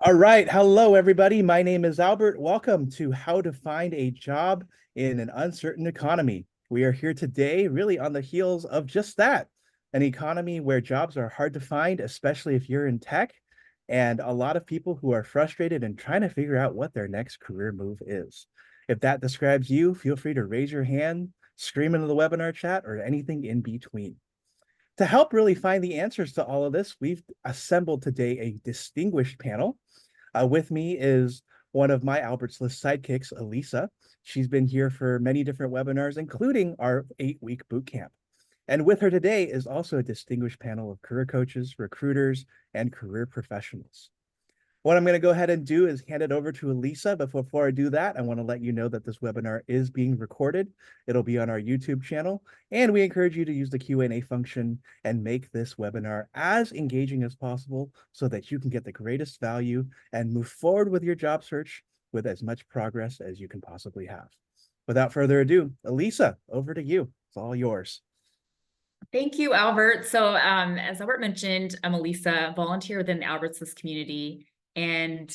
All right. Hello, everybody. My name is Albert. Welcome to How to Find a Job in an Uncertain Economy. We are here today really on the heels of just that, an economy where jobs are hard to find, especially if you're in tech, and a lot of people who are frustrated and trying to figure out what their next career move is. If that describes you, feel free to raise your hand, scream into the webinar chat, or anything in between. To help really find the answers to all of this, we've assembled today a distinguished panel. With me is one of my Albert's List sidekicks, Elisa. She's been here for many different webinars, including our 8-week boot camp. And with her today is also a distinguished panel of career coaches, recruiters, and career professionals. What I'm going to go ahead and do is hand it over to Elisa. But before I do that, I want to let you know that this webinar is being recorded. It'll be on our YouTube channel, and we encourage you to use the Q&A function and make this webinar as engaging as possible so that you can get the greatest value and move forward with your job search with as much progress as you can possibly have. Without further ado, Elisa, over to you. It's all yours. Thank you, Albert. So as Albert mentioned, I'm Elisa, volunteer within the Albert's List community, and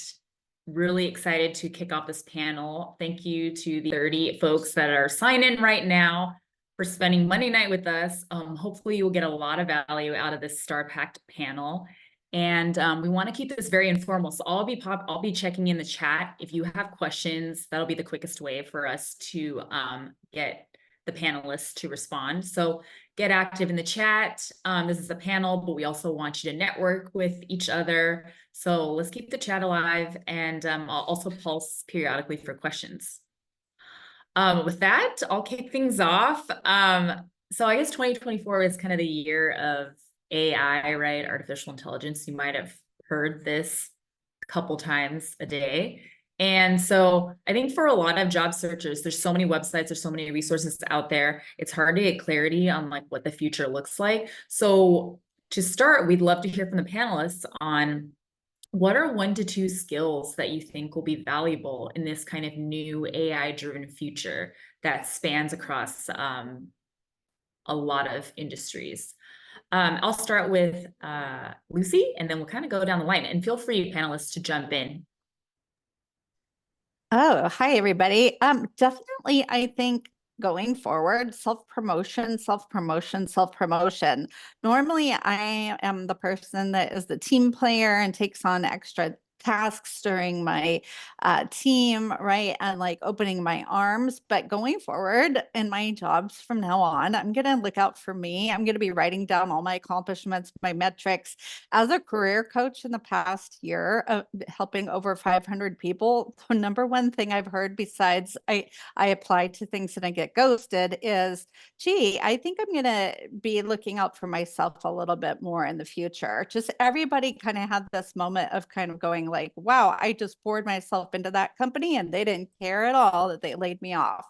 really excited to kick off this panel. Thank you to the 30 folks that are signed in right now for spending Monday night with us. Hopefully you'll get a lot of value out of this star-packed panel. And we want to keep this very informal. So I'll be checking in the chat. If you have questions, that'll be the quickest way for us to get the panelists to respond. So get active in the chat. This is a panel, but we also want you to network with each other. So let's keep the chat alive, and I'll also pulse periodically for questions. With that, I'll kick things off. So I guess 2024 is kind of the year of AI, right? Artificial intelligence. You might have heard this a couple times a day. And so I think for a lot of job searchers, there's so many websites, there's so many resources out there. It's hard to get clarity on like what the future looks like. So to start, we'd love to hear from the panelists on what are 1 to 2 skills that you think will be valuable in this kind of new AI-driven future that spans across a lot of industries. I'll start with Lucy, and then we'll kind of go down the line. And feel free, panelists, to jump in. Oh, hi, everybody. Definitely, I think going forward, self-promotion, self-promotion, self-promotion. Normally, I am the person that is the team player and takes on extra tasks during my team, right? And like opening my arms. But going forward in my jobs from now on, I'm going to look out for me. I'm going to be writing down all my accomplishments, my metrics. As a career coach in the past year, helping over 500 people, the number one thing I've heard besides I apply to things and I get ghosted is, gee, I think I'm going to be looking out for myself a little bit more in the future. Just everybody kind of had this moment of kind of going like, wow, I just poured myself into that company and they didn't care at all that they laid me off.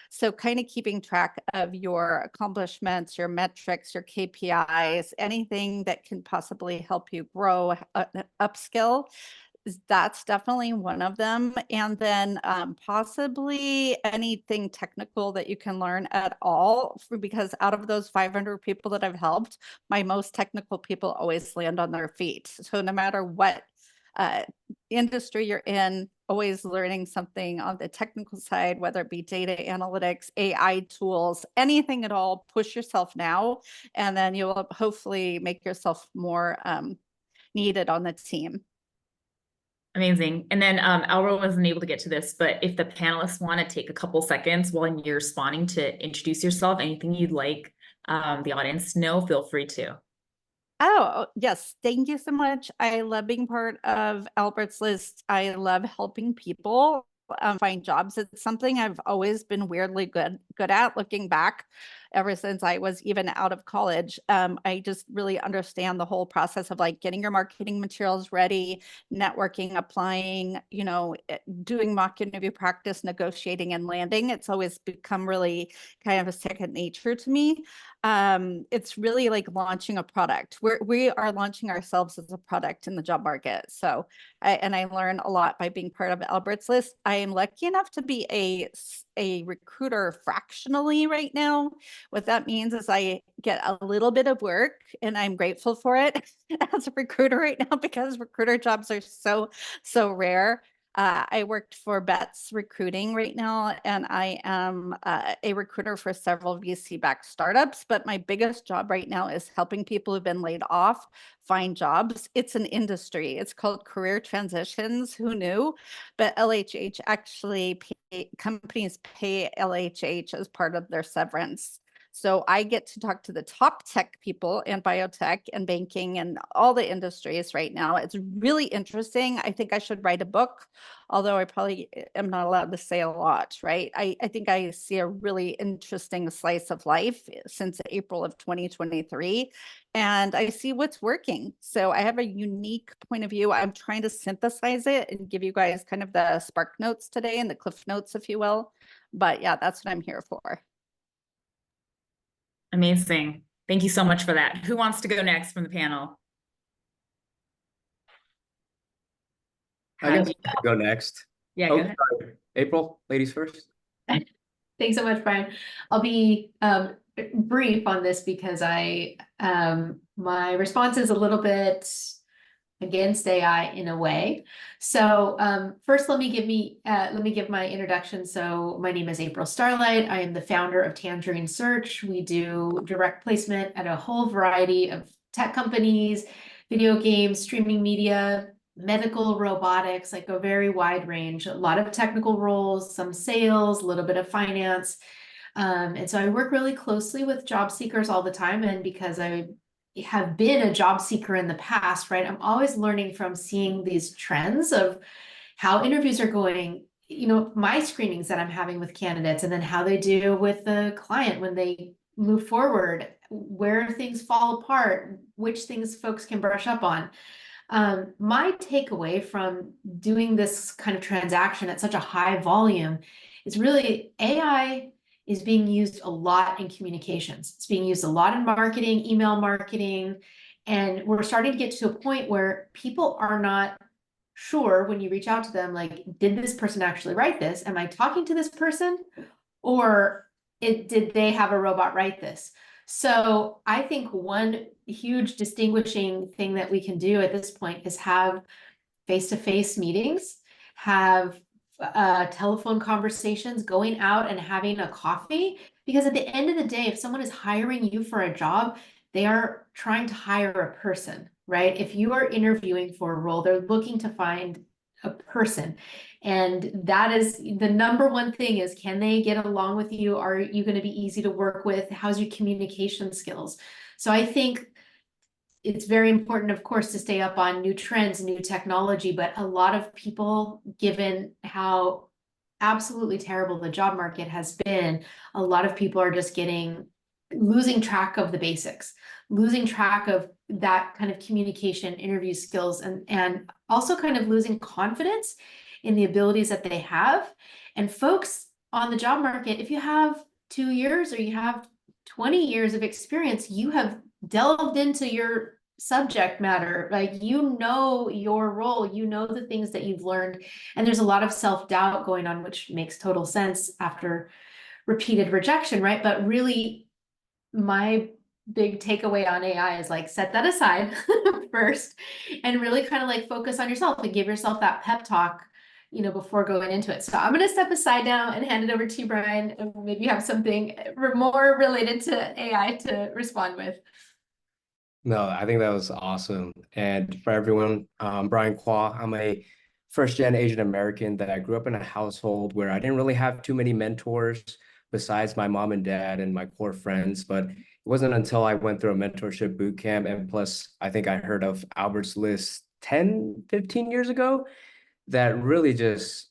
So kind of keeping track of your accomplishments, your metrics, your KPIs, anything that can possibly help you grow, upskill, that's definitely one of them. And then possibly anything technical that you can learn at all, because out of those 500 people that I've helped, my most technical people always land on their feet. So no matter what industry you're in, always learning something on the technical side, whether it be data analytics, AI tools, anything at all, push yourself now, and then you'll hopefully make yourself more needed on the team. Amazing. And then Albert wasn't able to get to this, but if the panelists want to take a couple seconds while you're responding to introduce yourself, anything you'd like the audience to know, feel free to. Oh, yes. Thank you so much. I love being part of Albert's List. I love helping people find jobs. It's something I've always been weirdly good at looking back ever since I was even out of college. I just really understand the whole process of like getting your marketing materials ready, networking, applying, doing mock interview practice, negotiating and landing. It's always become really kind of a second nature to me. It's really like launching a product. We are launching ourselves as a product in the job market. So I learn a lot by being part of Albert's List. I am lucky enough to be a a recruiter fractionally right now. What that means is I get a little bit of work and I'm grateful for it as a recruiter right now because recruiter jobs are so rare. I worked for Betts Recruiting right now, and I am a recruiter for several VC-backed startups. But my biggest job right now is helping people who've been laid off find jobs. It's an industry. It's called career transitions. Who knew? But LHH actually companies pay LHH as part of their severance. So I get to talk to the top tech people in biotech and banking and all the industries right now. It's really interesting. I think I should write a book, although I probably am not allowed to say a lot, right? I think I see a really interesting slice of life since April of 2023, and I see what's working. So I have a unique point of view. I'm trying to synthesize it and give you guys kind of the spark notes today and the cliff notes, if you will. But yeah, that's what I'm here for. Amazing. Thank you so much for that. Who wants to go next from the panel? I guess I'll go next. Yeah, Oh, go ahead. sorry. April, ladies first. Thanks so much, Brian. I'll be brief on this because my response is a little bit against AI in a way. So first, let me give my introduction. So my name is April Starlight. I am the founder of Tangerine Search. We do direct placement at a whole variety of tech companies, video games, streaming media, medical robotics, like a very wide range, a lot of technical roles, some sales, a little bit of finance. And so I work really closely with job seekers all the time. And because I have been a job seeker in the past, right, I'm always learning from seeing these trends of how interviews are going, you know, my screenings that I'm having with candidates, and then how they do with the client when they move forward, where things fall apart, which things folks can brush up on. My takeaway from doing this kind of transaction at such a high volume is really AI is being used a lot in communications. It's being used a lot in marketing, email marketing, and we're starting to get to a point where people are not sure when you reach out to them, like, did this person actually write this? Am I talking to this person? Or did they have a robot write this? So I think one huge distinguishing thing that we can do at this point is have face-to-face meetings, have telephone conversations, going out and having a coffee, because at the end of the day, if someone is hiring you for a job, they are trying to hire a person, right? If you are interviewing for a role, they're looking to find a person. And that is the number one thing is, can they get along with you? Are you going to be easy to work with? How's your communication skills? So I think it's very important, of course, to stay up on new trends, new technology, but a lot of people, given how absolutely terrible the job market has been, a lot of people are just losing track of the basics, losing track of that kind of communication, interview skills, and also kind of losing confidence in the abilities that they have. And folks on the job market, if you have 2 years or you have 20 years of experience, you have delved into your subject matter, like, you know your role, you know the things that you've learned, and there's a lot of self-doubt going on, which makes total sense after repeated rejection, right? But really, my big takeaway on AI is, like, set that aside first and really kind of like focus on yourself and give yourself that pep talk, you know, before going into it. So I'm going to step aside now and hand it over to you, Brian, and maybe you have something more related to AI to respond with. No, I think that was awesome. And for everyone, Brian Kwa, I'm a first-gen Asian American that I grew up in a household where I didn't really have too many mentors besides my mom and dad and my core friends. But it wasn't until I went through a mentorship boot camp, and plus, I think I heard of Albert's List 10, 15 years ago, that really just,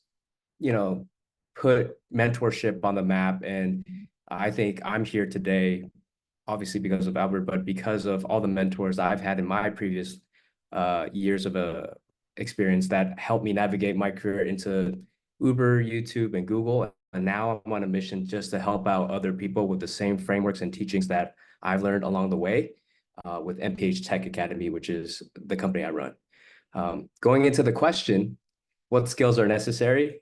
you know, put mentorship on the map. And I think I'm here today, obviously because of Albert, but because of all the mentors I've had in my previous years of experience that helped me navigate my career into Uber, YouTube, and Google. And now I'm on a mission just to help out other people with the same frameworks and teachings that I've learned along the way with MPH Tech Academy, which is the company I run. Going into the question, what skills are necessary?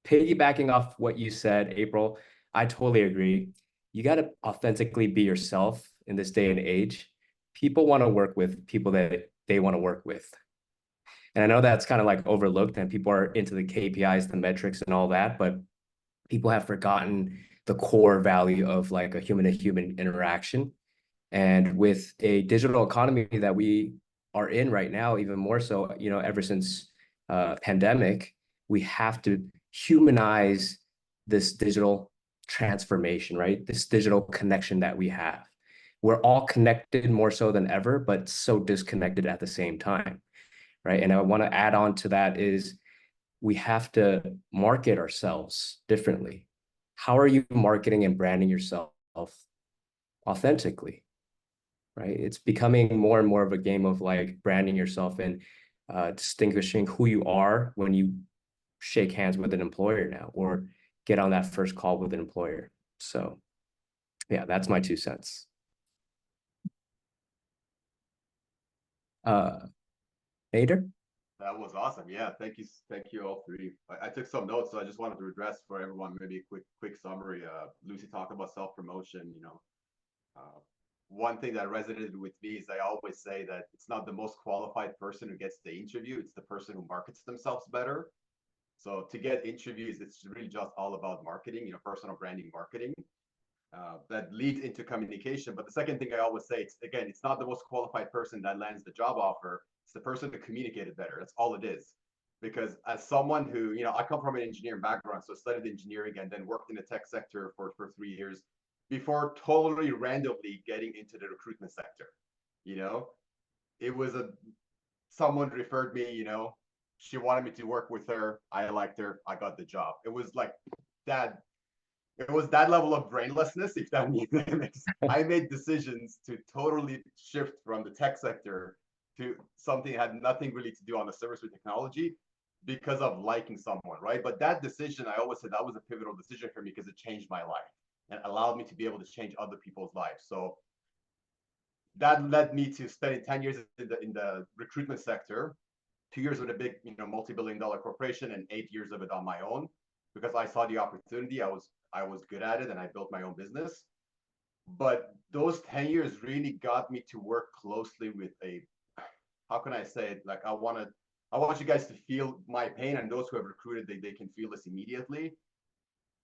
piggybacking off what you said, April, I totally agree. You got to authentically be yourself in this day and age. People want to work with people that they want to work with. And I know that's kind of like overlooked and people are into the KPIs, the metrics and all that, but people have forgotten the core value of like a human to human interaction. And with a digital economy that we are in right now, even more so, you know, ever since pandemic, we have to humanize this digital transformation, right? This digital connection that we have. We're all connected more so than ever, but so disconnected at the same time, right? And I want to add on to that is we have to market ourselves differently. How are you marketing and branding yourself authentically, right? It's becoming more and more of a game of like branding yourself and distinguishing who you are when you shake hands with an employer now or get on that first call with an employer. So yeah, that's my 2 cents. Nader? That was awesome. Yeah, thank you all three. I took some notes, so I just wanted to address for everyone maybe a quick summary. Lucy talked about self-promotion. One thing that resonated with me is I always say that it's not the most qualified person who gets the interview, it's the person who markets themselves better. So to get interviews, it's really just all about marketing, personal branding marketing. That leads into communication. But the second thing I always say, it's not the most qualified person that lands the job offer. It's the person who communicated better. That's all it is. Because as someone who, I come from an engineering background, so studied engineering and then worked in the tech sector for 3 years before totally randomly getting into the recruitment sector. It was someone referred me, she wanted me to work with her. I liked her. I got the job. It was like that. It was that level of brainlessness, if that means I made decisions to totally shift from the tech sector to something that had nothing really to do on the service with technology because of liking someone, right? But that decision, I always said that was a pivotal decision for me because it changed my life and allowed me to be able to change other people's lives. So that led me to spending 10 years in the recruitment sector, 2 years with a big, multi-billion-dollar corporation and 8 years of it on my own because I saw the opportunity. I was good at it and I built my own business. But those 10 years really got me to work closely with how can I say it? Like I want you guys to feel my pain, and those who have recruited, they can feel this immediately.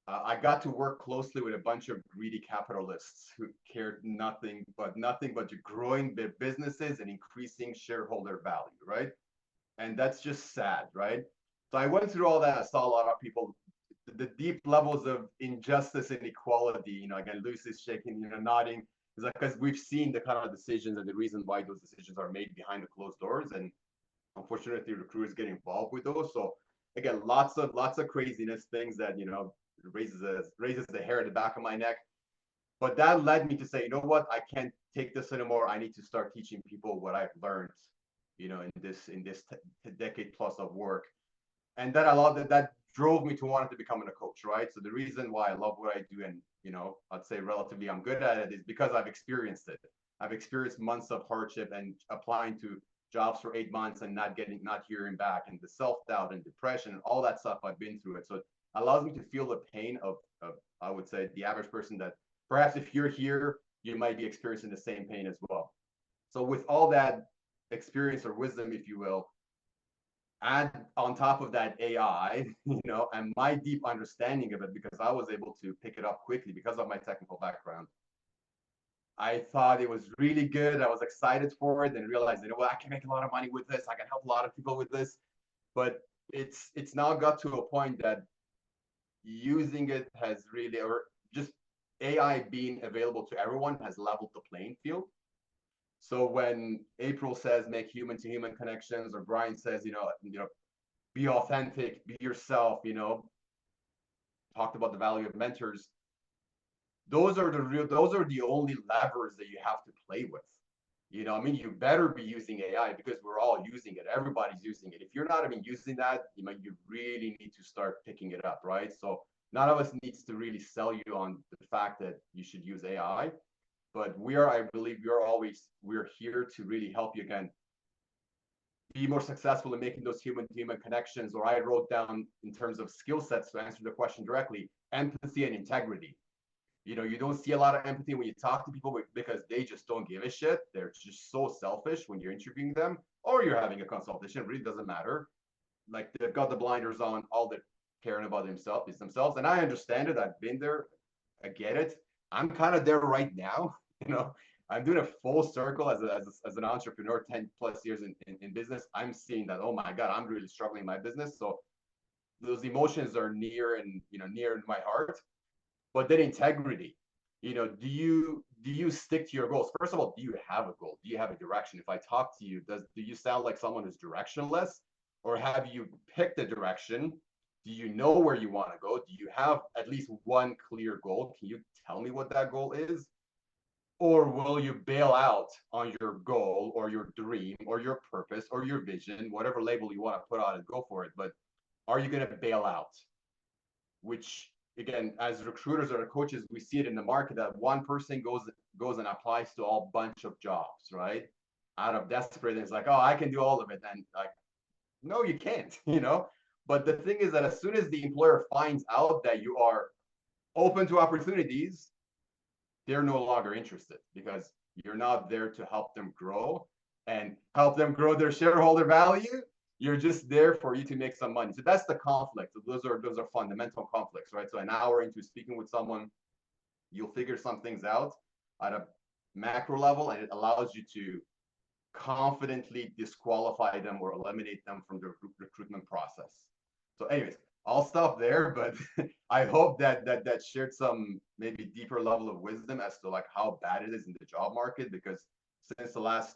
I got to work closely with a bunch of greedy capitalists who cared nothing but growing their businesses and increasing shareholder value, right? And that's just sad, right? So I went through all that. I saw a lot of people, the deep levels of injustice and inequality. Again, Lucy's shaking, nodding. It's like because we've seen the kind of decisions and the reason why those decisions are made behind the closed doors, and unfortunately, recruiters get involved with those. So again, lots of craziness, things that raises the hair at the back of my neck. But that led me to say, you know what, I can't take this anymore. I need to start teaching people what I've learned, in this decade plus of work. And that drove me to wanting to become a coach, right? So the reason why I love what I do and, I'd say relatively I'm good at it is because I've experienced it. I've experienced months of hardship and applying to jobs for 8 months and not hearing back, and the self-doubt and depression and all that stuff. I've been through it. So it allows me to feel the pain of I would say the average person that perhaps if you're here, you might be experiencing the same pain as well. So with all that experience or wisdom, if you will, add on top of that AI, and my deep understanding of it, because I was able to pick it up quickly because of my technical background. I thought it was really good. I was excited for it and realized, I can make a lot of money with this. I can help a lot of people with this. But it's now got to a point that using it has really, or just AI being available to everyone, has leveled the playing field. So when April says make human to human connections, or Brian says, be authentic, be yourself, talked about the value of mentors. Those are the only levers that you have to play with. You better be using AI because we're all using it. Everybody's using it. If you're not even using that, you really need to start picking it up, right? So none of us needs to really sell you on the fact that you should use AI. But I believe we're here to really help you again, be more successful in making those human-to-human connections, or I wrote down in terms of skill sets to answer the question directly, empathy and integrity. You know, you don't see a lot of empathy when you talk to people because they just don't give a shit. They're just so selfish when you're interviewing them or you're having a consultation. It really doesn't matter. Like, they've got the blinders on, all they're caring about themselves is themselves. And I understand it. I've been there. I get it. I'm kind of there right now. You know, I'm doing a full circle as an entrepreneur, 10 plus years in business. I'm seeing that, oh my God, I'm really struggling in my business. So those emotions are near and, you know, near in my heart. But then integrity, you know, do you stick to your goals? First of all, do you have a goal? Do you have a direction? If I talk to you, do you sound like someone who's directionless, or have you picked a direction? Do you know where you want to go? Do you have at least one clear goal? Can you tell me what that goal is? Or will you bail out on your goal or your dream or your purpose or your vision, whatever label you want to put on it, go for it. But are you going to bail out? Which, again, as recruiters or coaches, we see it in the market that one person goes and applies to a bunch of jobs, right? Out of desperate, it's like, oh, I can do all of it. And like, no, you can't, you know? But the thing is that as soon as the employer finds out that you are open to opportunities, they're no longer interested because you're not there to help them grow and help them grow their shareholder value. You're just there for you to make some money. So that's the conflict. Those are fundamental conflicts, right? So an hour into speaking with someone, you'll figure some things out at a macro level, and it allows you to confidently disqualify them or eliminate them from the recruitment process. So anyways, I'll stop there, but I hope that shared some maybe deeper level of wisdom as to like how bad it is in the job market, because since the last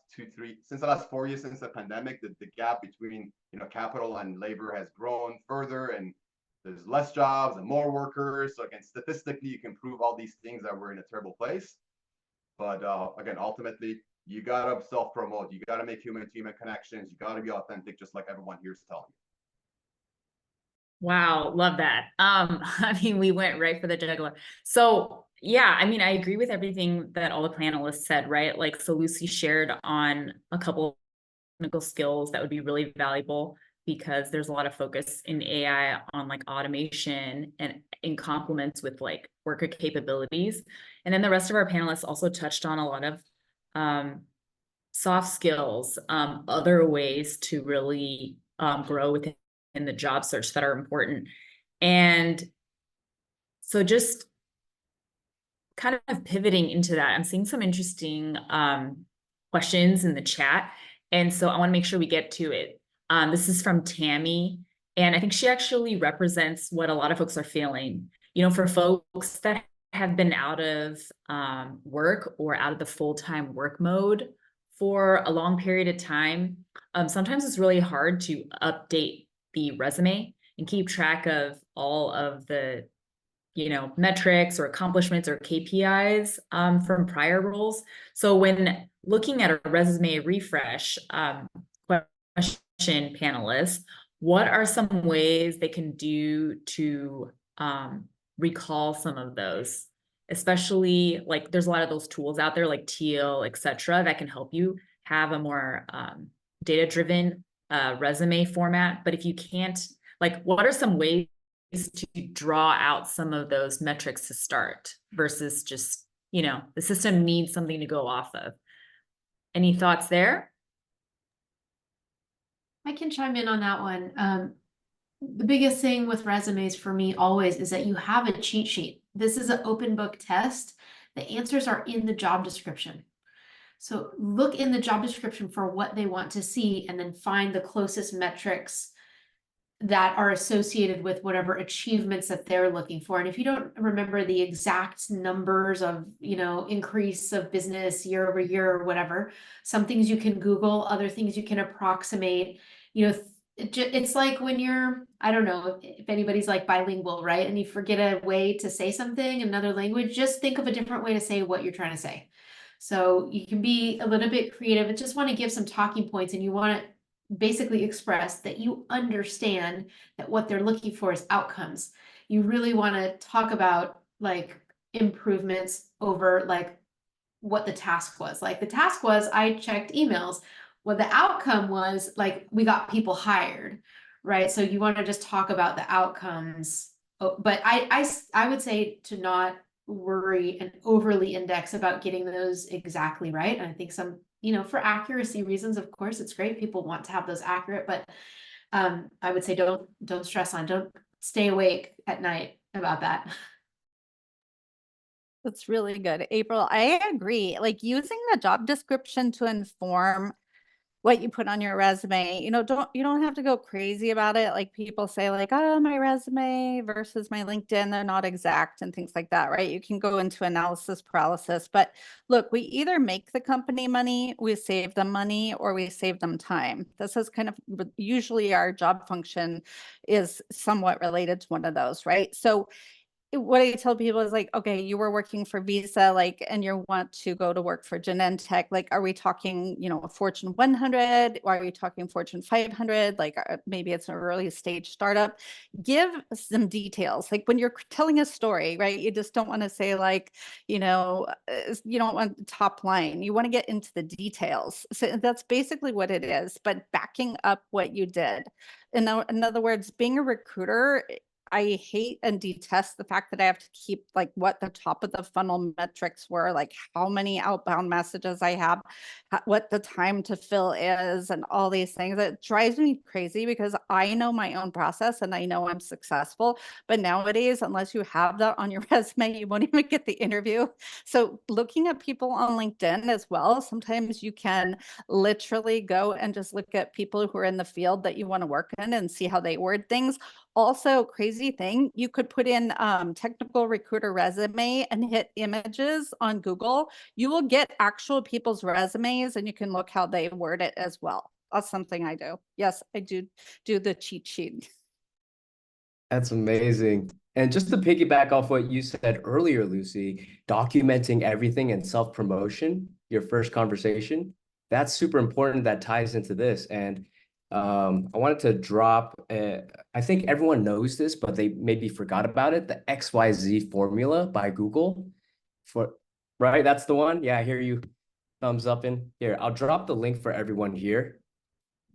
4 years since the pandemic, the gap between, you know, capital and labor has grown further, and there's less jobs and more workers. So again, statistically, you can prove all these things that we're in a terrible place. But again, ultimately, you gotta self-promote. You gotta make human-to-human connections. You gotta be authentic, just like everyone here is telling you. Wow, love that. I mean, we went right for the jugular. So yeah, I mean, I agree with everything that all the panelists said, right? Like, so Lucy shared on a couple of technical skills that would be really valuable, because there's a lot of focus in AI on like automation and in complements with like worker capabilities. And then the rest of our panelists also touched on a lot of soft skills, other ways to really grow within the job search that are important. And so just kind of pivoting into that, I'm seeing some interesting questions in the chat. And so I want to make sure we get to it. This is from Tammy, and I think she actually represents what a lot of folks are feeling. You know, for folks that have been out of work or out of the full-time work mode for a long period of time, sometimes it's really hard to update the resume and keep track of all of the, you know, metrics or accomplishments or KPIs from prior roles. So when looking at a resume refresh, question panelists, what are some ways they can do to recall some of those? Especially like there's a lot of those tools out there like Teal, et cetera, that can help you have a more data-driven resume format. But if you can't, like, what are some ways to draw out some of those metrics to start versus just, you know, the system needs something to go off of? Any thoughts there? I can chime in on that one. The biggest thing with resumes for me always is that you have a cheat sheet. This is an open book test. The answers are in the job description. So look in the job description for what they want to see, and then find the closest metrics that are associated with whatever achievements that they're looking for. And if you don't remember the exact numbers of, you know, increase of business year over year or whatever, some things you can Google, other things you can approximate. You know, it's like when you're, I don't know if anybody's like bilingual, right? And you forget a way to say something in another language, just think of a different way to say what you're trying to say. So you can be a little bit creative and just want to give some talking points, and you want to basically express that you understand that what they're looking for is outcomes. You really want to talk about like improvements over like what the task was. Like the task was, I checked emails. Well, the outcome was like, we got people hired, right? So you want to just talk about the outcomes. But I would say to not worry and overly index about getting those exactly right. And I think some, for accuracy reasons, of course, it's great. People want to have those accurate, but I would say don't stress on, don't stay awake at night about that. That's really good. April, I agree. Like using the job description to inform what you put on your resume, you don't have to go crazy about it. Like people say like, oh, my resume versus my LinkedIn, they're not exact and things like that, right? You can go into analysis paralysis, but look, we either make the company money, we save them money, or we save them time. This is kind of usually our job function is somewhat related to one of those, right? So what I tell people is like, okay, you were working for Visa, like, and you want to go to work for Genentech. Like, are we talking, a Fortune 100? Or are we talking Fortune 500? Like, maybe it's an early stage startup. Give some details. Like when you're telling a story, right? You just don't want to say like, you don't want the top line. You want to get into the details. So that's basically what it is, but backing up what you did. In other words, being a recruiter, I hate and detest the fact that I have to keep like what the top of the funnel metrics were, like how many outbound messages I have, what the time to fill is, and all these things. It drives me crazy because I know my own process and I know I'm successful. But nowadays, unless you have that on your resume, you won't even get the interview. So looking at people on LinkedIn as well, sometimes you can literally go and just look at people who are in the field that you want to work in and see how they word things. Also, crazy thing, you could put in technical recruiter resume and hit images on Google. You will get actual people's resumes and you can look how they word it as well. That's something I do. Yes, I do the cheat sheet. That's amazing. And just to piggyback off what you said earlier, Lucy, documenting everything in self-promotion, your first conversation, that's super important. That ties into this. And I wanted to drop, I think everyone knows this, but they maybe forgot about it, the XYZ formula by Google. Right? That's the one? Yeah, I hear you thumbs up in. Here, I'll drop the link for everyone here.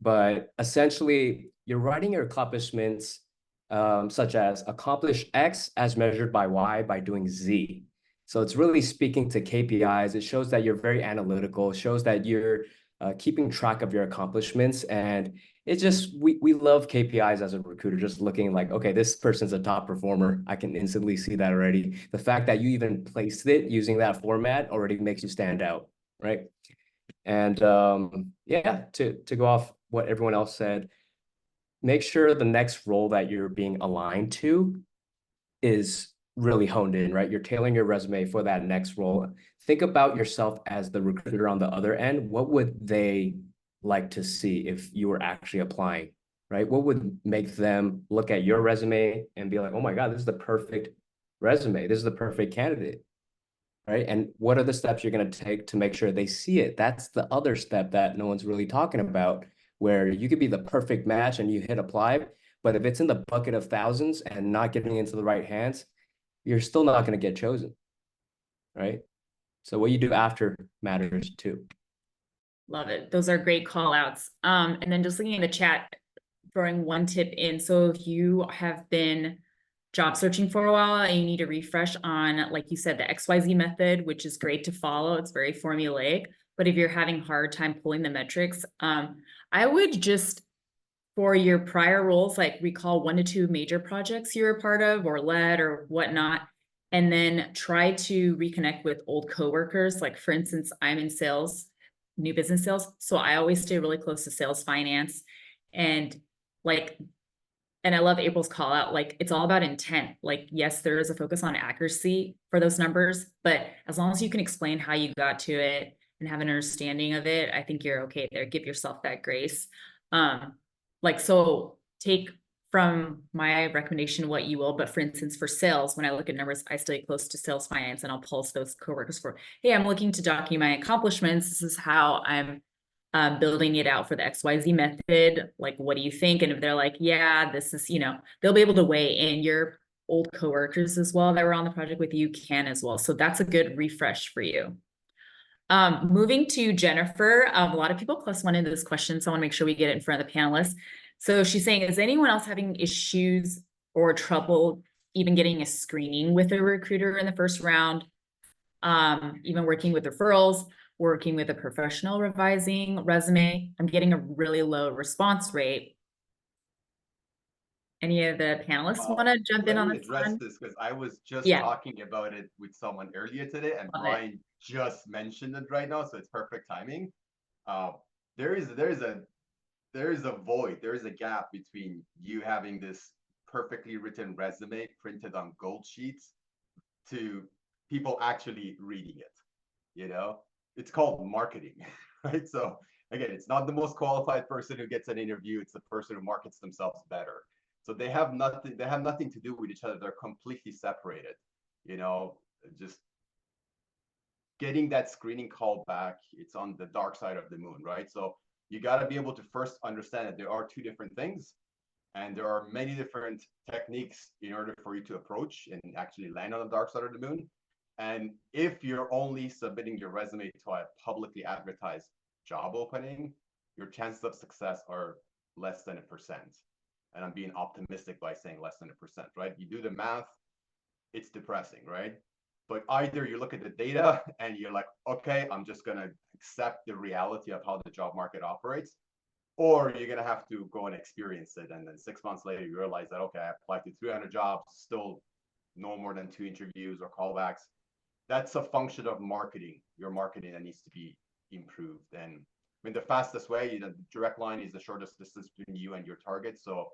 But essentially, you're writing your accomplishments such as accomplish X as measured by Y by doing Z. So it's really speaking to KPIs. It shows that you're very analytical, shows that you're keeping track of your accomplishments. And it's just, we love KPIs as a recruiter, just looking like, okay, this person's a top performer. I can instantly see that already. The fact that you even placed it using that format already makes you stand out, right? And yeah, to go off what everyone else said, make sure the next role that you're being aligned to is really honed in, right? You're tailoring your resume for that next role. Think about yourself as the recruiter on the other end. What would they like to see if you were actually applying, right? What would make them look at your resume and be like, oh my God, this is the perfect resume. This is the perfect candidate, right? And what are the steps you're going to take to make sure they see it? That's the other step that no one's really talking about, where you could be the perfect match and you hit apply, but if it's in the bucket of thousands and not getting into the right hands, you're still not going to get chosen, right? So what you do after matters too. Love it. Those are great call outs. And then just looking in the chat, throwing one tip in. So if you have been job searching for a while and you need a refresh on, like you said, the XYZ method, which is great to follow. It's very formulaic. But if you're having a hard time pulling the metrics, I would just, for your prior roles, like recall 1 to 2 major projects you're a part of or led or whatnot, and then try to reconnect with old coworkers. Like for instance, I'm in sales, new business sales. So I always stay really close to sales finance. And I love April's call out, like it's all about intent. Like, yes, there is a focus on accuracy for those numbers, but as long as you can explain how you got to it and have an understanding of it, I think you're okay there. Give yourself that grace. So take from my recommendation what you will, but for instance, for sales, when I look at numbers, I stay close to sales finance and I'll pulse those coworkers for, hey, I'm looking to document my accomplishments. This is how I'm building it out for the XYZ method. Like, what do you think? And if they're like, yeah, this is, they'll be able to weigh in. Your old coworkers as well that were on the project with you can as well. So that's a good refresh for you. Moving to Jennifer, a lot of people plus one into this question, so I want to make sure we get it in front of the panelists. So she's saying, is anyone else having issues or trouble even getting a screening with a recruiter in the first round? Even working with referrals, working with a professional revising resume. I'm getting a really low response rate. Any of the panelists want to jump in Let on me this address one? this because I was just Yeah. talking about it with someone earlier today, and Love it. Brian just mentioned it right now, so it's perfect timing. There is a void, there is a gap between you having this perfectly written resume printed on gold sheets to people actually reading it. You know, it's called marketing, right? So again, it's not the most qualified person who gets an interview, it's the person who markets themselves better. So they have nothing to do with each other. They're completely separated. You know, just getting that screening call back, it's on the dark side of the moon, right? So you got to be able to first understand that there are two different things, and there are many different techniques in order for you to approach and actually land on the dark side of the moon. And if you're only submitting your resume to a publicly advertised job opening, your chances of success are less than 1%. And I'm being optimistic by saying less than 1%, right? You do the math, it's depressing, right? But either you look at the data and you're like, okay, I'm just gonna accept the reality of how the job market operates, or you're gonna have to go and experience it. And then 6 months later, you realize that, okay, I applied to 300 jobs, still no more than 2 interviews or callbacks. That's a function of marketing, your marketing that needs to be improved. And I mean, the fastest way, the direct line is the shortest distance between you and your target. So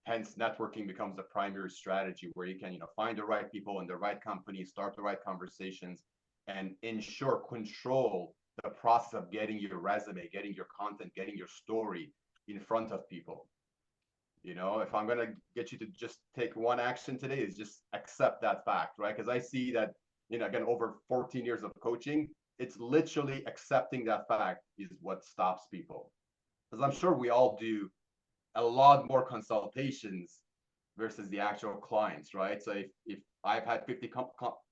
hence networking becomes the primary strategy where you can, find the right people in the right company, start the right conversations, and ensure control the process of getting your resume, getting your content, getting your story in front of people. If I'm going to get you to just take one action today, is just accept that fact, right? Because I see that, again, over 14 years of coaching, it's literally accepting that fact is what stops people. Because I'm sure we all do a lot more consultations versus the actual clients, right? So if I've had 50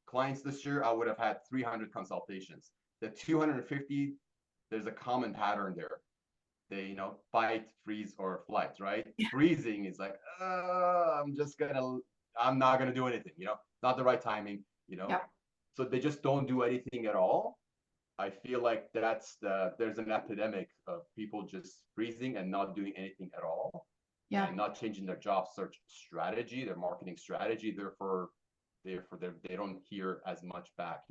clients this year, I would have had 300 consultations. The 250, there's a common pattern there. They, fight, freeze, or flight, right? Yeah. Freezing is like, I'm not gonna do anything, not the right timing, Yeah. So they just don't do anything at all. I feel like there's an epidemic of people just freezing and not doing anything at all. Yeah. And not changing their job search strategy, their marketing strategy. Therefore, they don't hear as much back,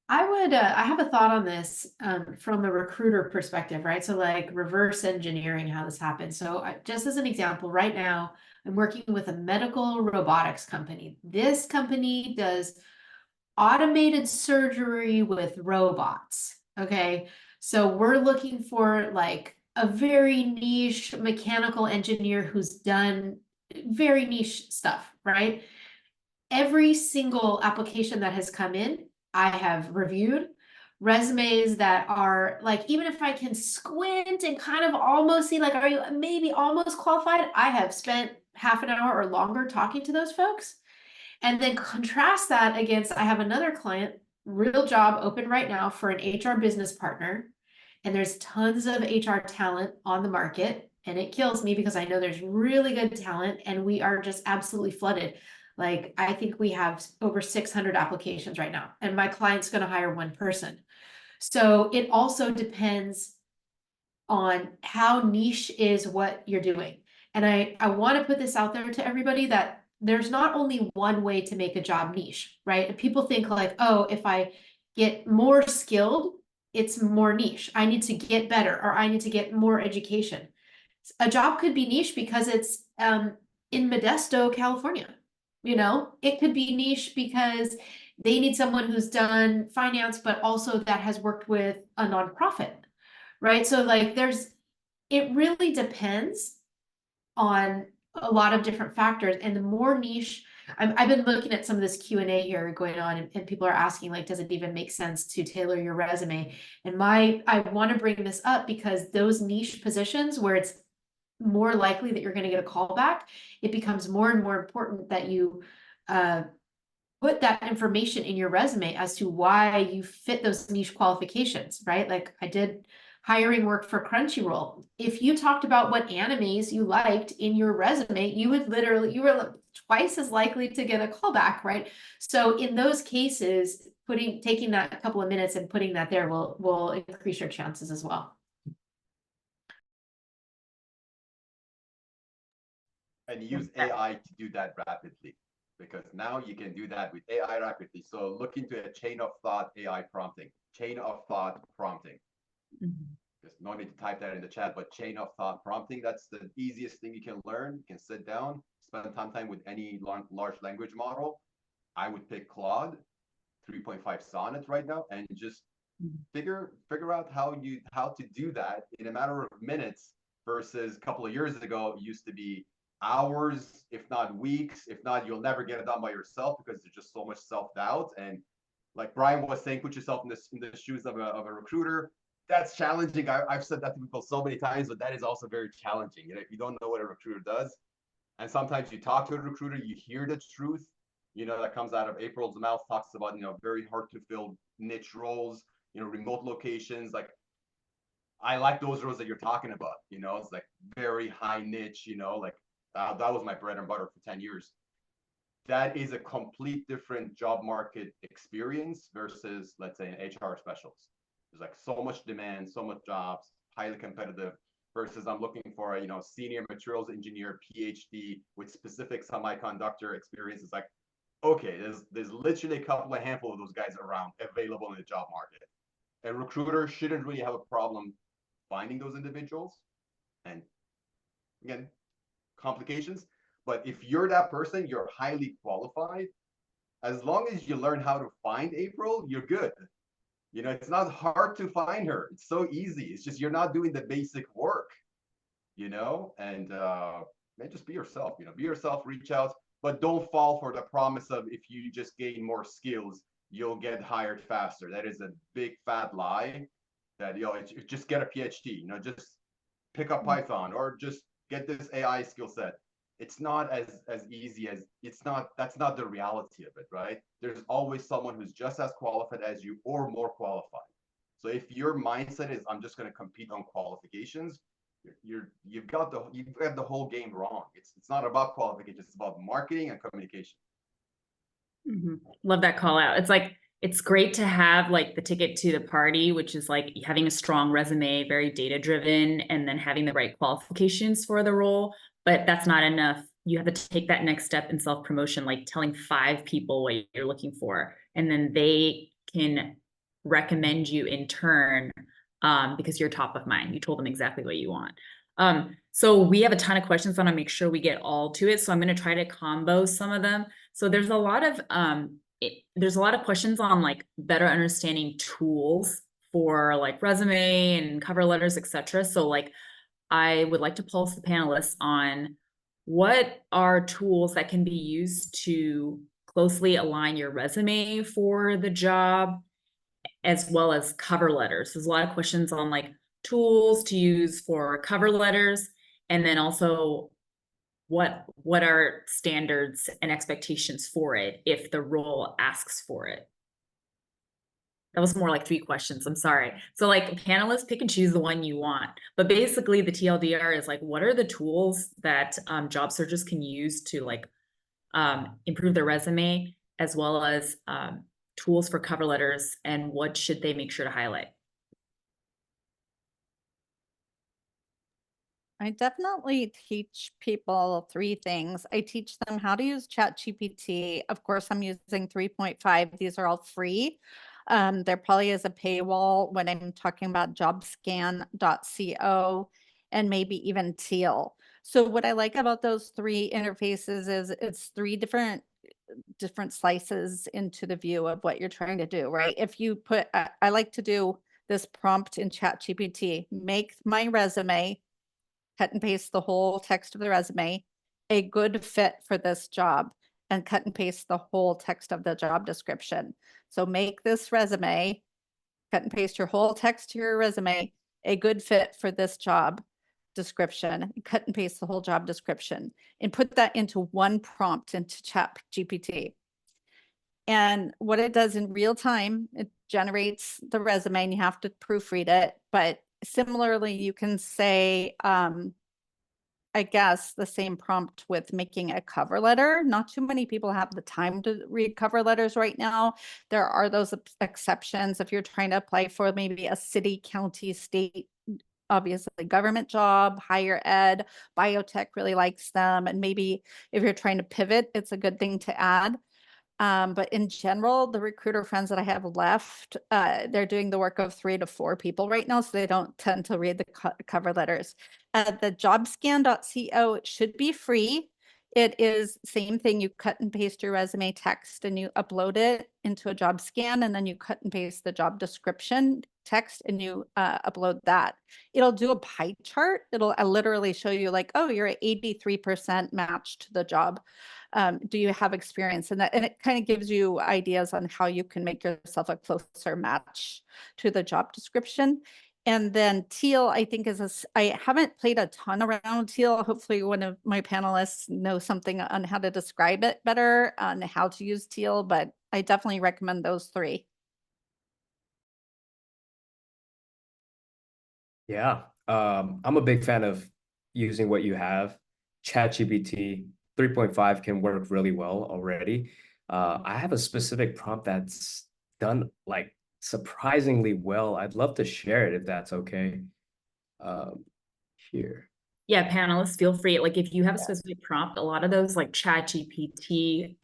I have a thought on this from a recruiter perspective, right? So like reverse engineering how this happens. So just as an example, right now, I'm working with a medical robotics company. This company does automated surgery with robots. Okay. So we're looking for like a very niche mechanical engineer who's done very niche stuff, right? Every single application that has come in, I have reviewed. Resumes that are like, even if I can squint and kind of almost see like, are you maybe almost qualified? I have spent half an hour or longer talking to those folks. And then contrast that against, I have another client, real job open right now for an HR business partner. And there's tons of HR talent on the market. And it kills me because I know there's really good talent and we are just absolutely flooded. Like, I think we have over 600 applications right now, and my client's going to hire one person. So it also depends on how niche is what you're doing. And I want to put this out there to everybody that there's not only one way to make a job niche, right? And people think like, oh, if I get more skilled, it's more niche. I need to get better, or I need to get more education. A job could be niche because it's in Modesto, California. It could be niche because they need someone who's done finance, but also that has worked with a nonprofit, right? So like it really depends on a lot of different factors. And the more niche, I've been looking at some of this Q&A here going on, and people are asking like, does it even make sense to tailor your resume? And I want to bring this up because those niche positions where it's more likely that you're going to get a call back, it becomes more and more important that you put that information in your resume as to why you fit those niche qualifications, right? Like I did hiring work for Crunchyroll. If you talked about what animes you liked in your resume, you were twice as likely to get a callback, right? So in those cases, taking that couple of minutes and putting that there will increase your chances as well. And use AI to do that rapidly, because now you can do that with AI rapidly. So look into a chain of thought AI prompting, chain of thought prompting. There's no need to type that in the chat, but chain of thought prompting, that's the easiest thing you can learn. You can sit down, spend time with any large language model. I would pick Claude 3.5 Sonnet right now and just figure out how to do that in a matter of minutes, versus a couple of years ago, it used to be hours, if not weeks. If not, you'll never get it done by yourself because there's just so much self-doubt. And like Brian was saying, put yourself in the shoes of a recruiter. That's challenging. I've said that to people so many times, but that is also very challenging. You know, if you don't know what a recruiter does, and sometimes you talk to a recruiter, you hear the truth, you know, that comes out of April's mouth, talks about, you know, very hard to fill niche roles, you know, remote locations. Like, I like those roles that you're talking about, you know, it's like very high niche, you know, like that was my bread and butter for 10 years. That is a complete different job market experience versus, let's say, an HR specialist. There's like so much demand, so much jobs, highly competitive, versus I'm looking for a, you know, senior materials engineer, PhD with specific semiconductor experience. It's like, okay, there's literally a couple of handful of those guys around available in the job market. A recruiter shouldn't really have a problem finding those individuals. And again, complications. But if you're that person, you're highly qualified. As long as you learn how to find April, you're good. You know, it's not hard to find her. It's so easy. It's just you're not doing the basic work, you know, and just be yourself, you know, be yourself, reach out, but don't fall for the promise of if you just gain more skills, you'll get hired faster. That is a big fat lie that, you know, just get a PhD, you know, just pick up Python or just get this AI skill set. It's not as easy as that's not the reality of it, right? There's always someone who's just as qualified as you or more qualified. So if your mindset is I'm just going to compete on qualifications, you've got the whole game wrong. It's not about qualifications, it's about marketing and communication. Love that call out. It's like, it's great to have like the ticket to the party, which is like having a strong resume, very data driven, and then having the right qualifications for the role. But that's not enough. You have to take that next step in self-promotion, like telling 5 people what you're looking for, and then they can recommend you in turn because you're top of mind. You told them exactly what you want. So we have a ton of questions. I want to make sure we get all to it. So I'm going to try to combo some of them. So there's a lot of questions on like better understanding tools for like resume and cover letters, etc. So like I would like to pulse the panelists on what are tools that can be used to closely align your resume for the job, as well as cover letters. There's a lot of questions on like tools to use for cover letters, and then also what are standards and expectations for it if the role asks for it. That was more like 3 questions. I'm sorry. So like panelists, pick and choose the one you want. But basically the TLDR is like, what are the tools that job searchers can use to like improve their resume, as well as tools for cover letters, and what should they make sure to highlight? I definitely teach people 3 things. I teach them how to use ChatGPT. Of course, I'm using 3.5. These are all free. There probably is a paywall when I'm talking about jobscan.co and maybe even Teal. So what I like about those 3 interfaces is it's 3 different slices into the view of what you're trying to do, right? If you put, I like to do this prompt in ChatGPT, make my resume, cut and paste the whole text of the resume, a good fit for this job, and cut and paste the whole text of the job description. So make this resume, cut and paste your whole text to your resume, a good fit for this job description, cut and paste the whole job description, and put that into one prompt into ChatGPT. And what it does in real time, it generates the resume and you have to proofread it. But similarly, you can say, I guess the same prompt with making a cover letter. Not too many people have the time to read cover letters right now. There are those exceptions if you're trying to apply for maybe a city, county, state, obviously government job, higher ed, biotech really likes them. And maybe if you're trying to pivot, it's a good thing to add. But in general, the recruiter friends that I have left, they're doing the work of 3 to 4 people right now, so they don't tend to read the cover letters. The jobscan.co, it should be free. It is same thing. You cut and paste your resume text and you upload it into a job scan, and then you cut and paste the job description text and you upload that. It'll do a pie chart. It'll literally show you like, oh, you're at 83% matched to the job. Do you have experience in that? And it kind of gives you ideas on how you can make yourself a closer match to the job description. And then Teal, I think I haven't played a ton around Teal. Hopefully one of my panelists knows something on how to describe it better, on how to use Teal, but I definitely recommend those 3. Yeah, I'm a big fan of using what you have. ChatGPT 3.5 can work really well already. I have a specific prompt that's done like surprisingly well. I'd love to share it if that's okay. Here. Yeah, panelists, feel free. Like if you have a specific prompt, a lot of those like ChatGPT,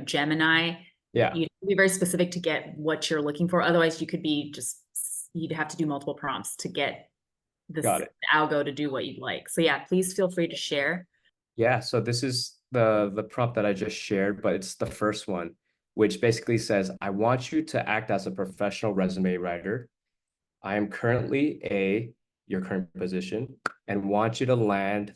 Gemini, Yeah. you'd be very specific to get what you're looking for. Otherwise, you'd have to do multiple prompts to get the algo to do what you'd like. So yeah, please feel free to share. Yeah, so this is the prompt that I just shared, but it's the first one, which basically says, I want you to act as a professional resume writer. I am currently your current position and want to land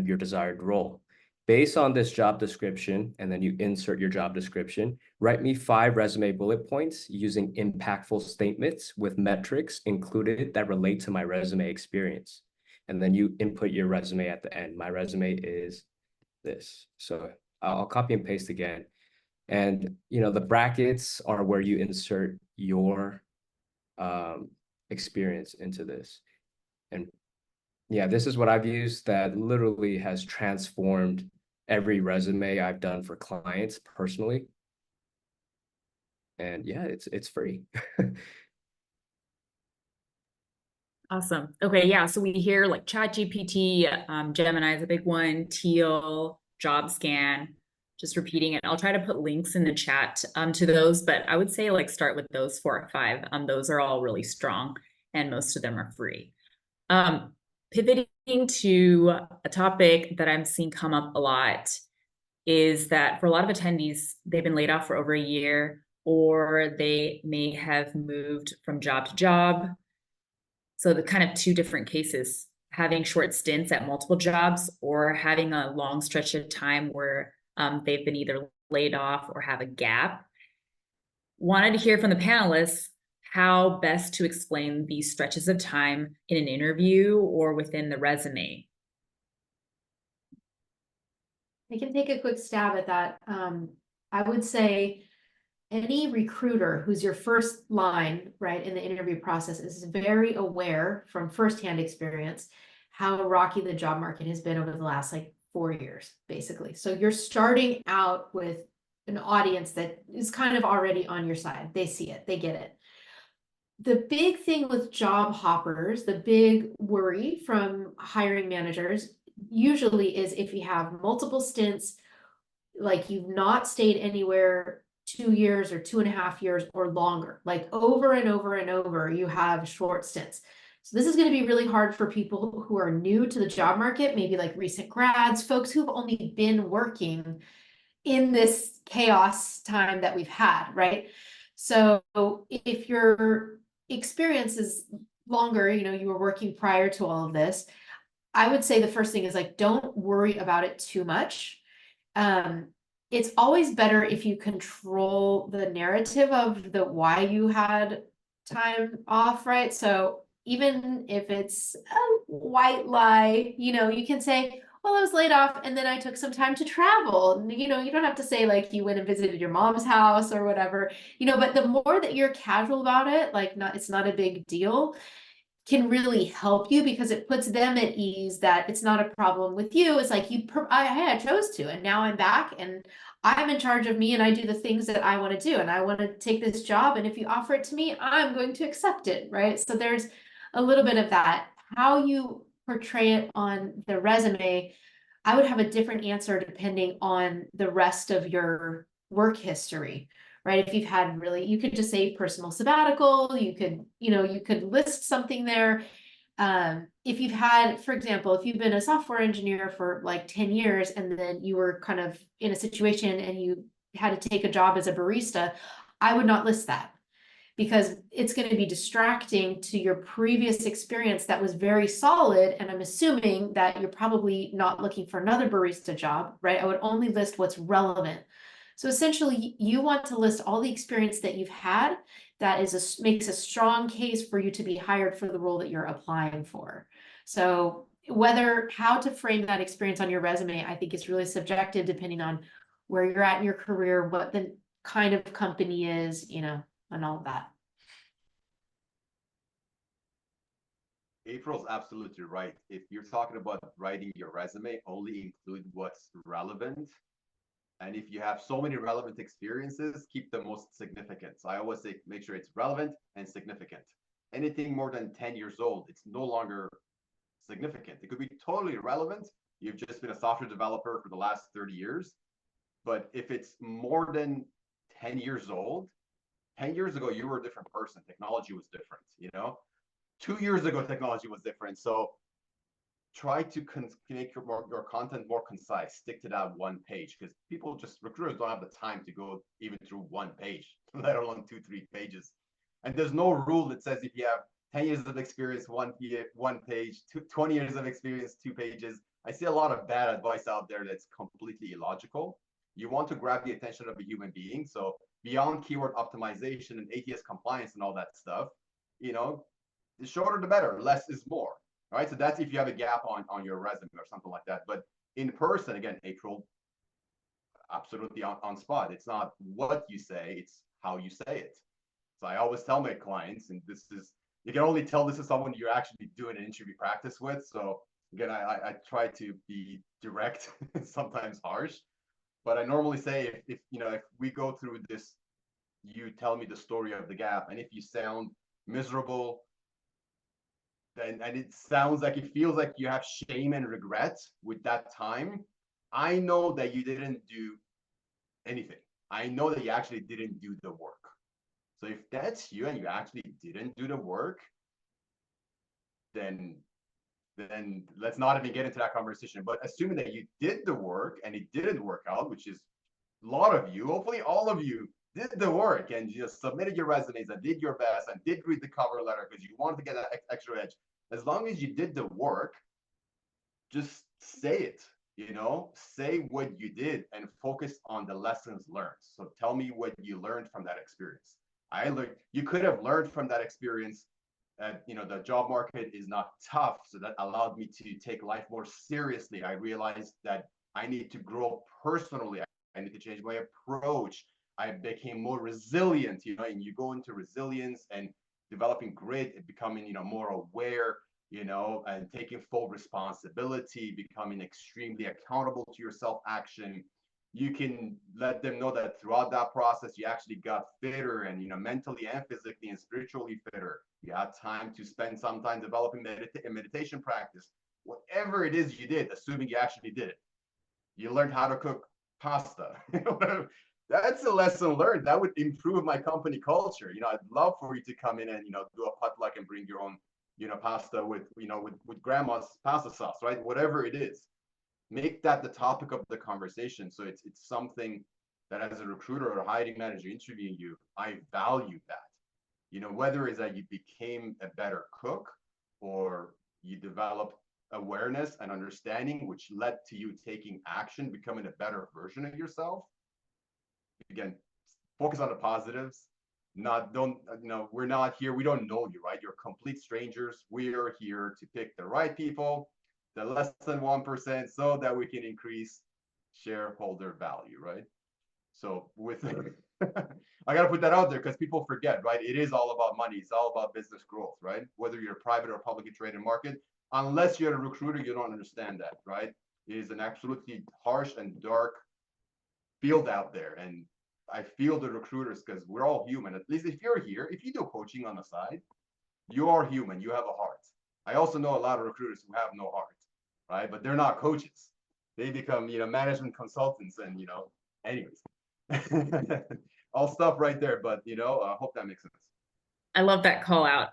your desired role. Based on this job description, and then you insert your job description, write me 5 resume bullet points using impactful statements with metrics included that relate to my resume experience. And then you input your resume at the end. My resume is this. So I'll copy and paste again. And, the brackets are where you insert your experience into this. And yeah, this is what I've used that literally has transformed every resume I've done for clients personally. And yeah, it's free. Awesome. Okay, yeah. So we hear like ChatGPT, Gemini is a big one, Teal, JobScan. Just repeating it. I'll try to put links in the chat to those, but I would say like start with those 4 or 5. Those are all really strong, and most of them are free. Pivoting to a topic that I'm seeing come up a lot is that for a lot of attendees, they've been laid off for over a year, or they may have moved from job to job. So the kind of 2 different cases, having short stints at multiple jobs or having a long stretch of time where they've been either laid off or have a gap. Wanted to hear from the panelists how best to explain these stretches of time in an interview or within the resume. I can take a quick stab at that. I would say any recruiter who's your first line, right, in the interview process is very aware from firsthand experience how rocky the job market has been over the last 4 years, basically. So you're starting out with an audience that is kind of already on your side. They see it, they get it. The big thing with job hoppers, the big worry from hiring managers usually is if you have multiple stints, like you've not stayed anywhere 2 years or 2.5 years or longer, like over and over and over, you have short stints. So this is going to be really hard for people who are new to the job market, maybe like recent grads, folks who've only been working in this chaos time that we've had, right? So if your experience is longer, you were working prior to all of this, I would say the first thing is don't worry about it too much. It's always better if you control the narrative of the why you had time off, right? So even if it's a white lie, you can say, well, I was laid off and then I took some time to travel. And, you know, you don't have to say like you went and visited your mom's house or whatever, you know, but the more that you're casual about it, like it's not a big deal, can really help you because it puts them at ease that it's not a problem with you. It's like I chose to, and now I'm back and I'm in charge of me and I do the things that I want to do and I want to take this job. And if you offer it to me, I'm going to accept it. Right. So there's a little bit of that. How you portray it on the resume, I would have a different answer depending on the rest of your work history. Right? If you've had really, you could just say personal sabbatical, you could, you know, you could list something there. If you've had, for example, if you've been a software engineer for like 10 years and then you were kind of in a situation and you had to take a job as a barista, I would not list that because it's going to be distracting to your previous experience that was very solid. And I'm assuming that you're probably not looking for another barista job, right? I would only list what's relevant. So essentially, you want to list all the experience that you've had that makes a strong case for you to be hired for the role that you're applying for. So how to frame that experience on your resume, I think is really subjective depending on where you're at in your career, what the kind of company is, you know, and all of that. April's absolutely right. If you're talking about writing your resume, only include what's relevant. And if you have so many relevant experiences, keep the most significant. So I always say, make sure it's relevant and significant. Anything more than 10 years old, it's no longer significant. It could be totally irrelevant. You've just been a software developer for the last 30 years. But if it's more than 10 years old, 10 years ago, you were a different person. Technology was different, you know? 2 years ago, technology was different. So try to make your content more concise. Stick to that one page because recruiters don't have the time to go even through one page, let alone 2-3 pages. And there's no rule that says if you have 10 years of experience, one page, 20 years of experience, 2 pages. I see a lot of bad advice out there that's completely illogical. You want to grab the attention of a human being. So beyond keyword optimization and ATS compliance and all that stuff, you know, the shorter the better, less is more. All right, so that's if you have a gap on your resume or something like that. But in person, again, April, absolutely on spot. It's not what you say, it's how you say it. So I always tell my clients, and you can only tell this is someone you're actually doing an interview practice with. So again, I try to be direct, sometimes harsh, but I normally say if we go through this, you tell me the story of the gap, and if you sound miserable, and it sounds like it feels like you have shame and regret with that time, I know that you didn't do anything. I know that you actually didn't do the work. So if that's you and you actually didn't do the work, then let's not even get into that conversation. But assuming that you did the work and it didn't work out, which is a lot of you, hopefully all of you did the work and just submitted your resumes and did your best and did read the cover letter because you wanted to get that extra edge. As long as you did the work, just say it, say what you did and focus on the lessons learned. So tell me what you learned from that experience. You could have learned from that experience that, the job market is not tough. So that allowed me to take life more seriously. I realized that I need to grow personally. I need to change my approach. I became more resilient, and you go into resilience and developing grit and becoming, more aware, and taking full responsibility, becoming extremely accountable to your self-action. You can let them know that throughout that process, you actually got fitter and, mentally and physically and spiritually fitter. You had time to spend some time developing meditation practice, whatever it is you did, assuming you actually did it. You learned how to cook pasta. That's a lesson learned. That would improve my company culture. I'd love for you to come in and, do a potluck and bring your own, pasta with grandma's pasta sauce, right? Whatever it is, make that the topic of the conversation. So it's something that as a recruiter or a hiring manager interviewing you, I value that. Whether it's that you became a better cook or you developed awareness and understanding, which led to you taking action, becoming a better version of yourself. Again, focus on the positives. We're not here. We don't know you, right? You're complete strangers. We are here to pick the right people the less than 1% so that we can increase shareholder value, right? So with I gotta put that out there because people forget, right? It is all about money. It's all about business growth, right? Whether you're a private or publicly traded market, unless you're a recruiter, you don't understand that, right? It is an absolutely harsh and dark field out there. And I feel the recruiters because we're all human. At least if you're here, if you do coaching on the side, you are human. You have a heart. I also know a lot of recruiters who have no heart, right? But they're not coaches. They become, management consultants and, anyways. All stuff right there, but I hope that makes sense. I love that call out.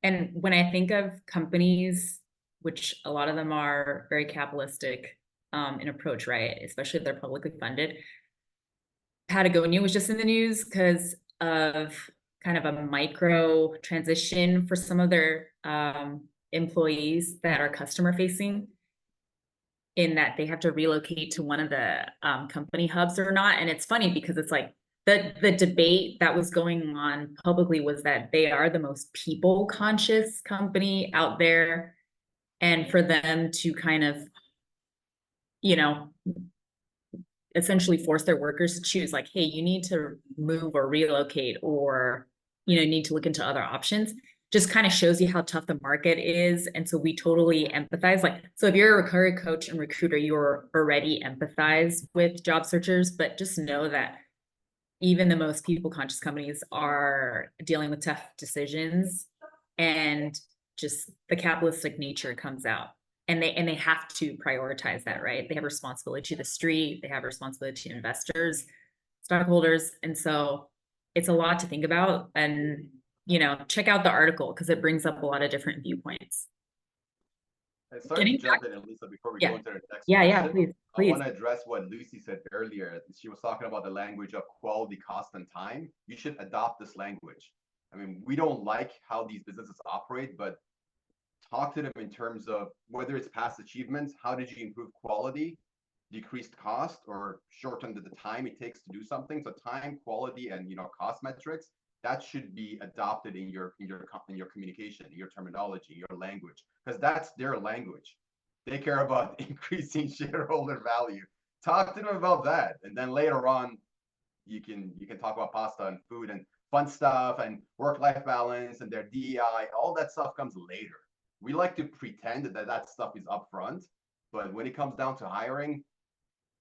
And when I think of companies, which a lot of them are very capitalistic in approach, right? Especially if they're publicly funded. Patagonia was just in the news because of kind of a micro transition for some of their employees that are customer facing, in that they have to relocate to one of the company hubs or not. And it's funny because it's like the debate that was going on publicly was that they are the most people conscious company out there. And for them to kind of, essentially force their workers to choose like, hey, you need to move or relocate or, need to look into other options, just kind of shows you how tough the market is. And so we totally empathize. So if you're a career coach and recruiter, you're already empathize with job searchers, but just know that even the most people conscious companies are dealing with tough decisions, and just the capitalistic nature comes out. And they have to prioritize that, right? They have responsibility to the street, they have responsibility to investors, stockholders. And so it's a lot to think about. And, check out the article because it brings up a lot of different viewpoints. Sorry to jump in, Lisa, before we go into the next question. Please. I want to address what Lucy said earlier. She was talking about the language of quality, cost, and time. You should adopt this language. I mean, we don't like how these businesses operate, but talk to them in terms of whether it's past achievements, how did you improve quality, decreased cost, or shorten the time it takes to do something. So time, quality, and cost metrics, that should be adopted in your communication, your terminology, your language, because that's their language. They care about increasing shareholder value. Talk to them about that, and then later on, you can talk about pasta and food and fun stuff and work-life balance and their DEI. All that stuff comes later. We like to pretend that stuff is upfront, but when it comes down to hiring,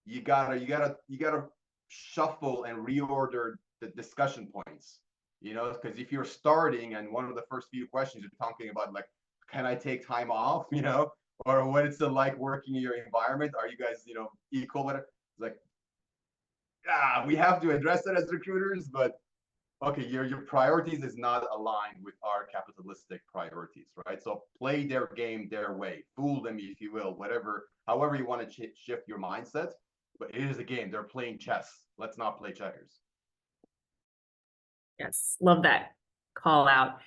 you gotta shuffle and reorder the discussion points. Because if you're starting and one of the first few questions you're talking about, like, can I take time off, or what it's like working in your environment? Are you guys, equal? Whatever. It's like, we have to address that as recruiters, but okay, your priorities is not aligned with our capitalistic priorities, right? So play their game their way, fool them if you will, however you want to shift your mindset. But it is a game. They're playing chess. Let's not play checkers. Yes, love that call out.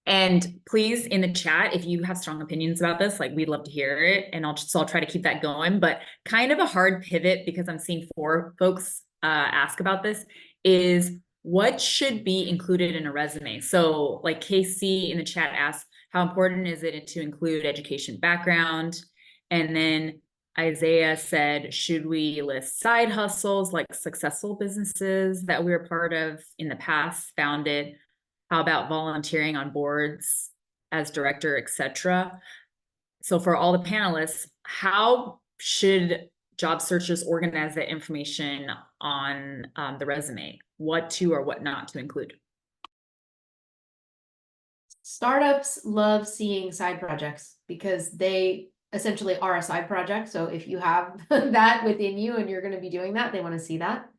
And please, in the chat, if you have strong opinions about this, we'd love to hear it. And I'll try to keep that going. But kind of a hard pivot, because I'm seeing 4 folks ask about this, is what should be included in a resume? So like KC in the chat asked, how important is it to include education background? And then Isaiah said, should we list side hustles like successful businesses that we were part of in the past, founded? How about volunteering on boards as director, etc.? So for all the panelists, how should job searchers organize that information on the resume? What to or what not to include? Startups love seeing side projects because they essentially are a side project. So if you have that within you and you're going to be doing that, they want to see that.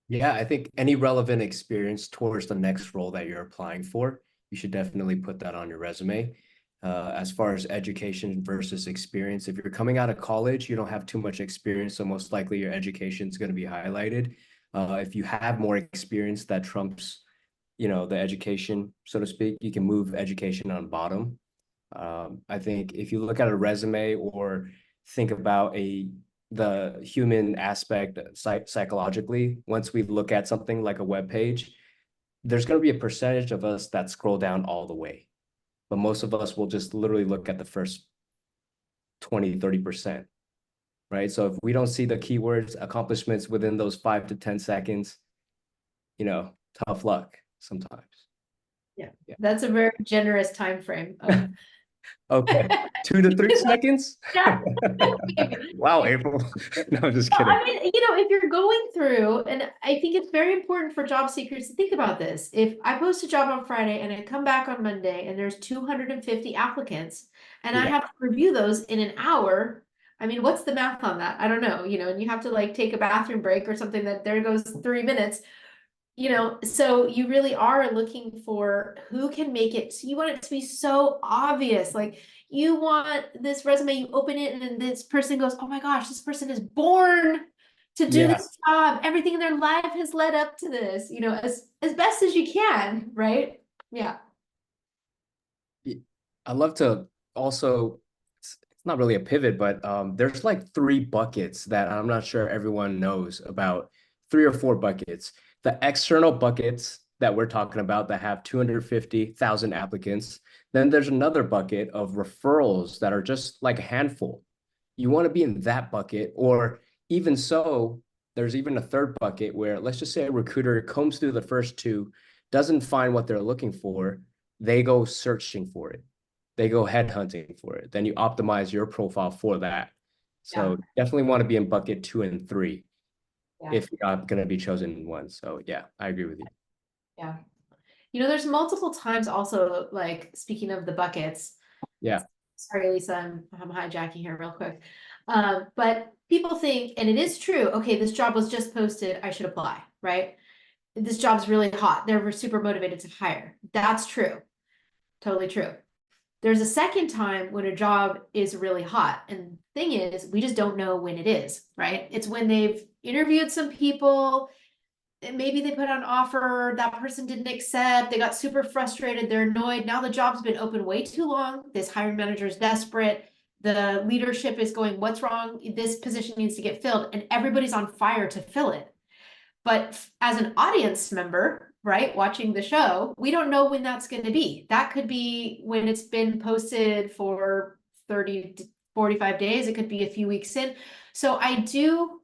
Yeah, I think any relevant experience towards the next role that you're applying for, you should definitely put that on your resume. As far as education versus experience, if you're coming out of college, you don't have too much experience, so most likely your education is going to be highlighted. If you have more experience that trumps, the education, so to speak, you can move education on bottom. I think if you look at a resume or think about the human aspect psychologically, once we look at something like a web page, there's going to be a percentage of us that scroll down all the way, but most of us will just literally look at the first 20-30%, right? So if we don't see the keywords, accomplishments within those 5 to 10 seconds, you know, tough luck sometimes. That's a very generous time frame. Okay, 2 to 3 seconds? Yeah. Wow, April. No, I'm just No, kidding. I mean, you know, if you're going through, and I think it's very important for job seekers to think about this. If I post a job on Friday and I come back on Monday and there's 250 applicants and I Yeah. have to review those in an hour, I mean, what's the math on that? I don't know, you know, and you have to like take a bathroom break or something, that there goes 3 minutes. You know, so you really are looking for who can make it. So you want it to be so obvious. Like you want this resume, you open it, and then this person goes, "Oh my gosh, this person is born to do Yeah. this job. Everything in their life has led up to this." You know, as best as you can, right? Yeah. I'd love to also, it's not really a pivot, but there's like 3 buckets that I'm not sure everyone knows about, 3 or 4 buckets. The external buckets that we're talking about that have 250,000 applicants. Then there's another bucket of referrals that are just like a handful. You want to be in that bucket, or even so, there's even a third bucket where, let's just say a recruiter combs through the first 2, doesn't find what they're looking for, they go searching for it. They go headhunting for it. Then you optimize your profile for that. So definitely want to be in bucket 2 and 3 if you're not going to be chosen in one. So yeah, I agree with you. Yeah. You know, there's multiple times also, like speaking of the buckets. Yeah. Sorry, Lisa, I'm hijacking here real quick. But people think, and it is true, okay, this job was just posted, I should apply, right? This job's really hot. They're super motivated to hire. That's true. Totally true. There's a second time when a job is really hot. And the thing is, we just don't know when it is, right? It's when they've interviewed some people, and maybe they put on an offer, that person didn't accept, they got super frustrated, they're annoyed. Now the job's been open way too long. This hiring manager is desperate. The leadership is going, "What's wrong? This position needs to get filled," and everybody's on fire to fill it. But as an audience member, right, watching the show, we don't know when that's going to be. That could be when it's been posted for 30 to 45 days. It could be a few weeks in. So I do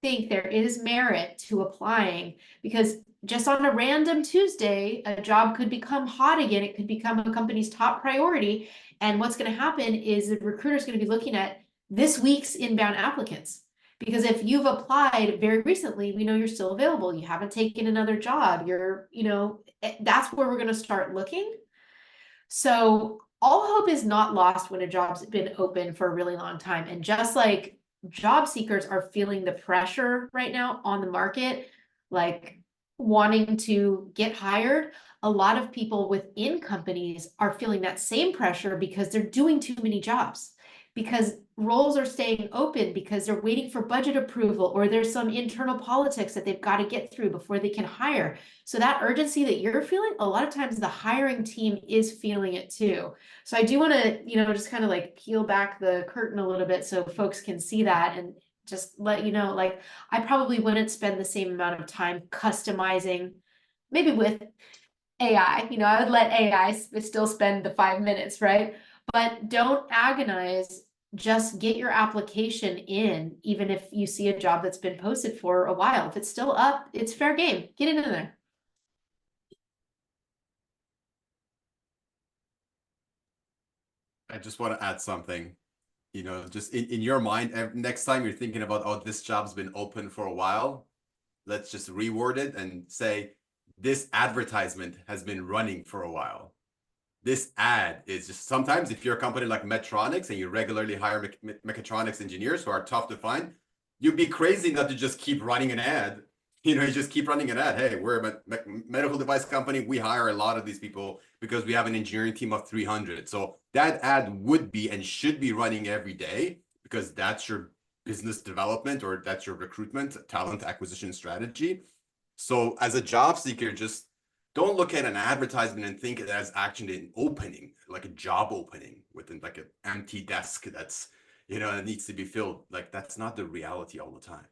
think there is merit to applying, because just on a random Tuesday, a job could become hot again. It could become a company's top priority. And what's going to happen is the recruiter is going to be looking at this week's inbound applicants. Because if you've applied very recently, we know you're still available. You haven't taken another job. You're, you know, that's where we're going to start looking. So all hope is not lost when a job's been open for a really long time. And just like job seekers are feeling the pressure right now on the market, like wanting to get hired, a lot of people within companies are feeling that same pressure because they're doing too many jobs, because roles are staying open because they're waiting for budget approval, or there's some internal politics that they've got to get through before they can hire. So that urgency that you're feeling, a lot of times the hiring team is feeling it too. So I do want to, you know, just kind of like peel back the curtain a little bit so folks can see that, and just let you know, like, I probably wouldn't spend the same amount of time customizing, maybe with AI, you know, I would let AI still spend the 5 minutes, right? But don't agonize, just get your application in, even if you see a job that's been posted for a while. If it's still up, it's fair game. Get it in there. I just want to add something, you know, just in your mind, next time you're thinking about, oh, this job's been open for a while, let's just reword it and say, this advertisement has been running for a while. This ad is just, sometimes if you're a company like Medtronic and you regularly hire mechatronics engineers who are tough to find, you'd be crazy not to just keep running an ad. You know, you just keep running an ad. Hey, we're a medical device company. We hire a lot of these people because we have an engineering team of 300. So that ad would be and should be running every day, because that's your business development, or that's your recruitment, talent acquisition strategy. So as a job seeker, just don't look at an advertisement and think it as actually an opening, like a job opening within like an empty desk that's, you know, it needs to be filled. Like, that's not the reality all the times.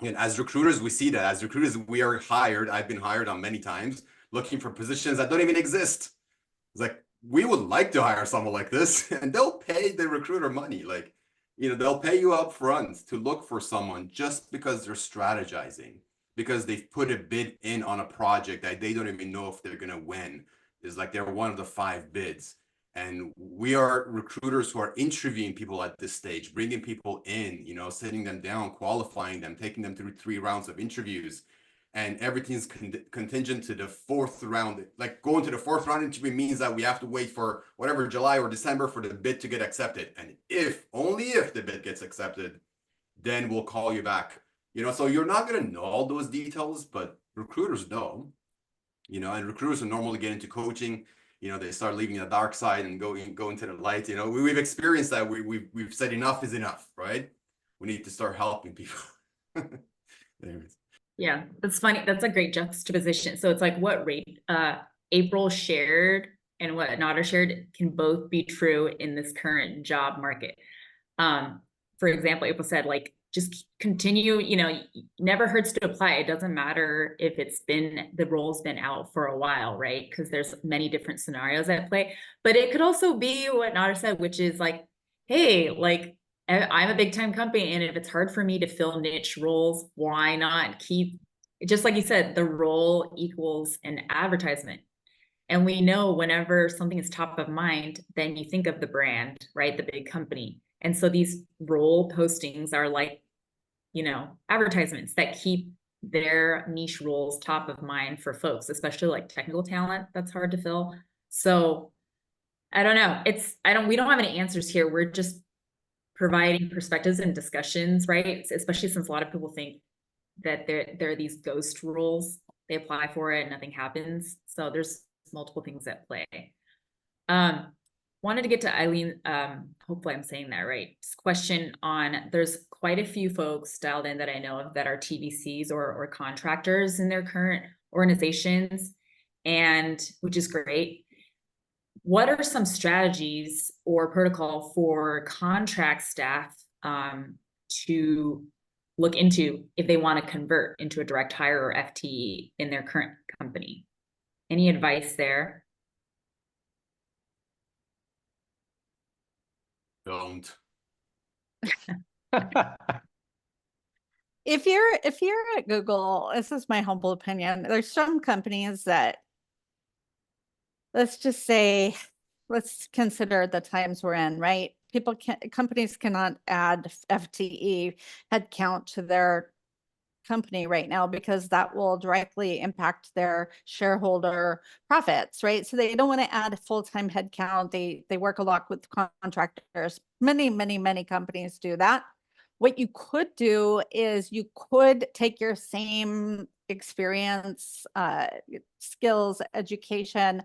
And as recruiters, we see that. As recruiters, we are hired. I've been hired on many times looking for positions that don't even exist. It's like, we would like to hire someone like this, and they'll pay the recruiter money. Like, they'll pay you up front to look for someone just because they're strategizing, because they've put a bid in on a project that they don't even know if they're going to win. It's like they're one of the 5 bids. And we are recruiters who are interviewing people at this stage, bringing people in, sitting them down, qualifying them, taking them through 3 rounds of interviews. And everything's contingent to the 4th round. Like, going to the 4th round interview means that we have to wait for whatever, July or December, for the bid to get accepted. And only if the bid gets accepted, then we'll call you back. So you're not going to know all those details, but recruiters know, and recruiters are normally get into coaching. They start leaving the dark side and go into the light. We've experienced that. We've said enough is enough, right? We need to start helping people. Anyways. Yeah, that's funny. That's a great juxtaposition. So it's like what April shared and what Nader shared can both be true in this current job market. For example, April said, like, just continue, never hurts to apply. It doesn't matter if the role's been out for a while, right? Because there's many different scenarios at play. But it could also be what Nader said, which is like, hey, like, I'm a big time company, and if it's hard for me to fill niche roles, why not keep, just like you said, the role equals an advertisement. And we know whenever something is top of mind, then you think of the brand, right? The big company. And so these role postings are like, advertisements that keep their niche roles top of mind for folks, especially like technical talent that's hard to fill. So I don't know. We don't have any answers here. We're just providing perspectives and discussions, right? Especially since a lot of people think that there are these ghost roles. They apply for it and nothing happens. So there's multiple things at play. Wanted to get to Eileen, hopefully I'm saying that right. This question on, there's quite a few folks dialed in that I know of that are TVCs or contractors in their current organizations, and which is great. What are some strategies or protocol for contract staff to look into if they want to convert into a direct hire or FTE in their current company? Any advice there? Don't. If you're at Google, this is my humble opinion, there's some companies that, let's just say, let's consider the times we're in, right? Companies cannot add FTE headcount to their company right now because that will directly impact their shareholder profits, right? So they don't want to add full-time headcount. They work a lot with contractors. Many companies do that. What you could do is you could take your same experience, skills, education,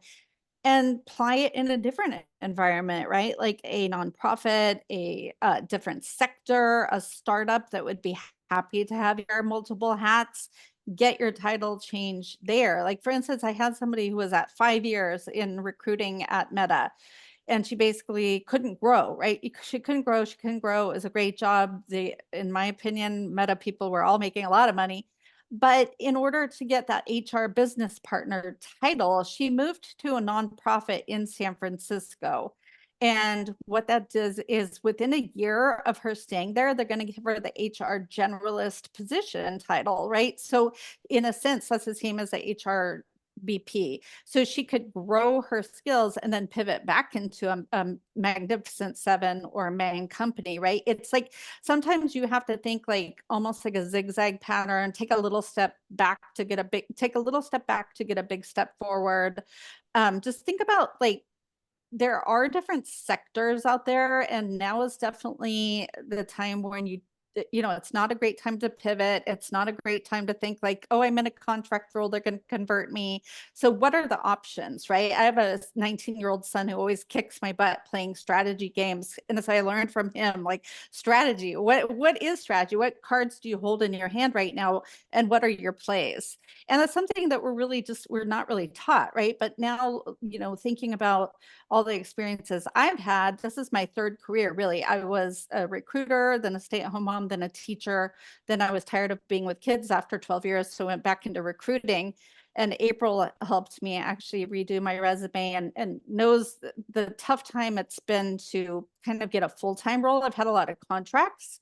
and apply it in a different environment, right? Like a nonprofit, a different sector, a startup that would be happy to have your multiple hats, get your title change there. Like, for instance, I had somebody who was at 5 years in recruiting at Meta, and she basically couldn't grow, right? She couldn't grow. It was a great job. In my opinion, Meta people were all making a lot of money. But in order to get that HR business partner title, she moved to a nonprofit in San Francisco. And what that does is within a year of her staying there, they're going to give her the HR generalist position title, right? So in a sense, that's the same as the HR BP. So she could grow her skills and then pivot back into a Magnificent Seven or a main company, right? It's like sometimes you have to think like almost like a zigzag pattern, take a little step back to get a big step forward. Just think about like, there are different sectors out there, and now is definitely the time when it's not a great time to pivot. It's not a great time to think like, oh, I'm in a contract role, they're going to convert me. So what are the options, right? I have a 19-year-old son who always kicks my butt playing strategy games. And as I learned from him, like, strategy, what is strategy? What cards do you hold in your hand right now? And what are your plays? And that's something that we're not really taught, right? But now, thinking about all the experiences I've had, this is my 3rd career, really. I was a recruiter, then a stay-at-home mom, then a teacher. Then I was tired of being with kids after 12 years, so went back into recruiting. And April helped me actually redo my resume and knows the tough time it's been to kind of get a full-time role. I've had a lot of contracts.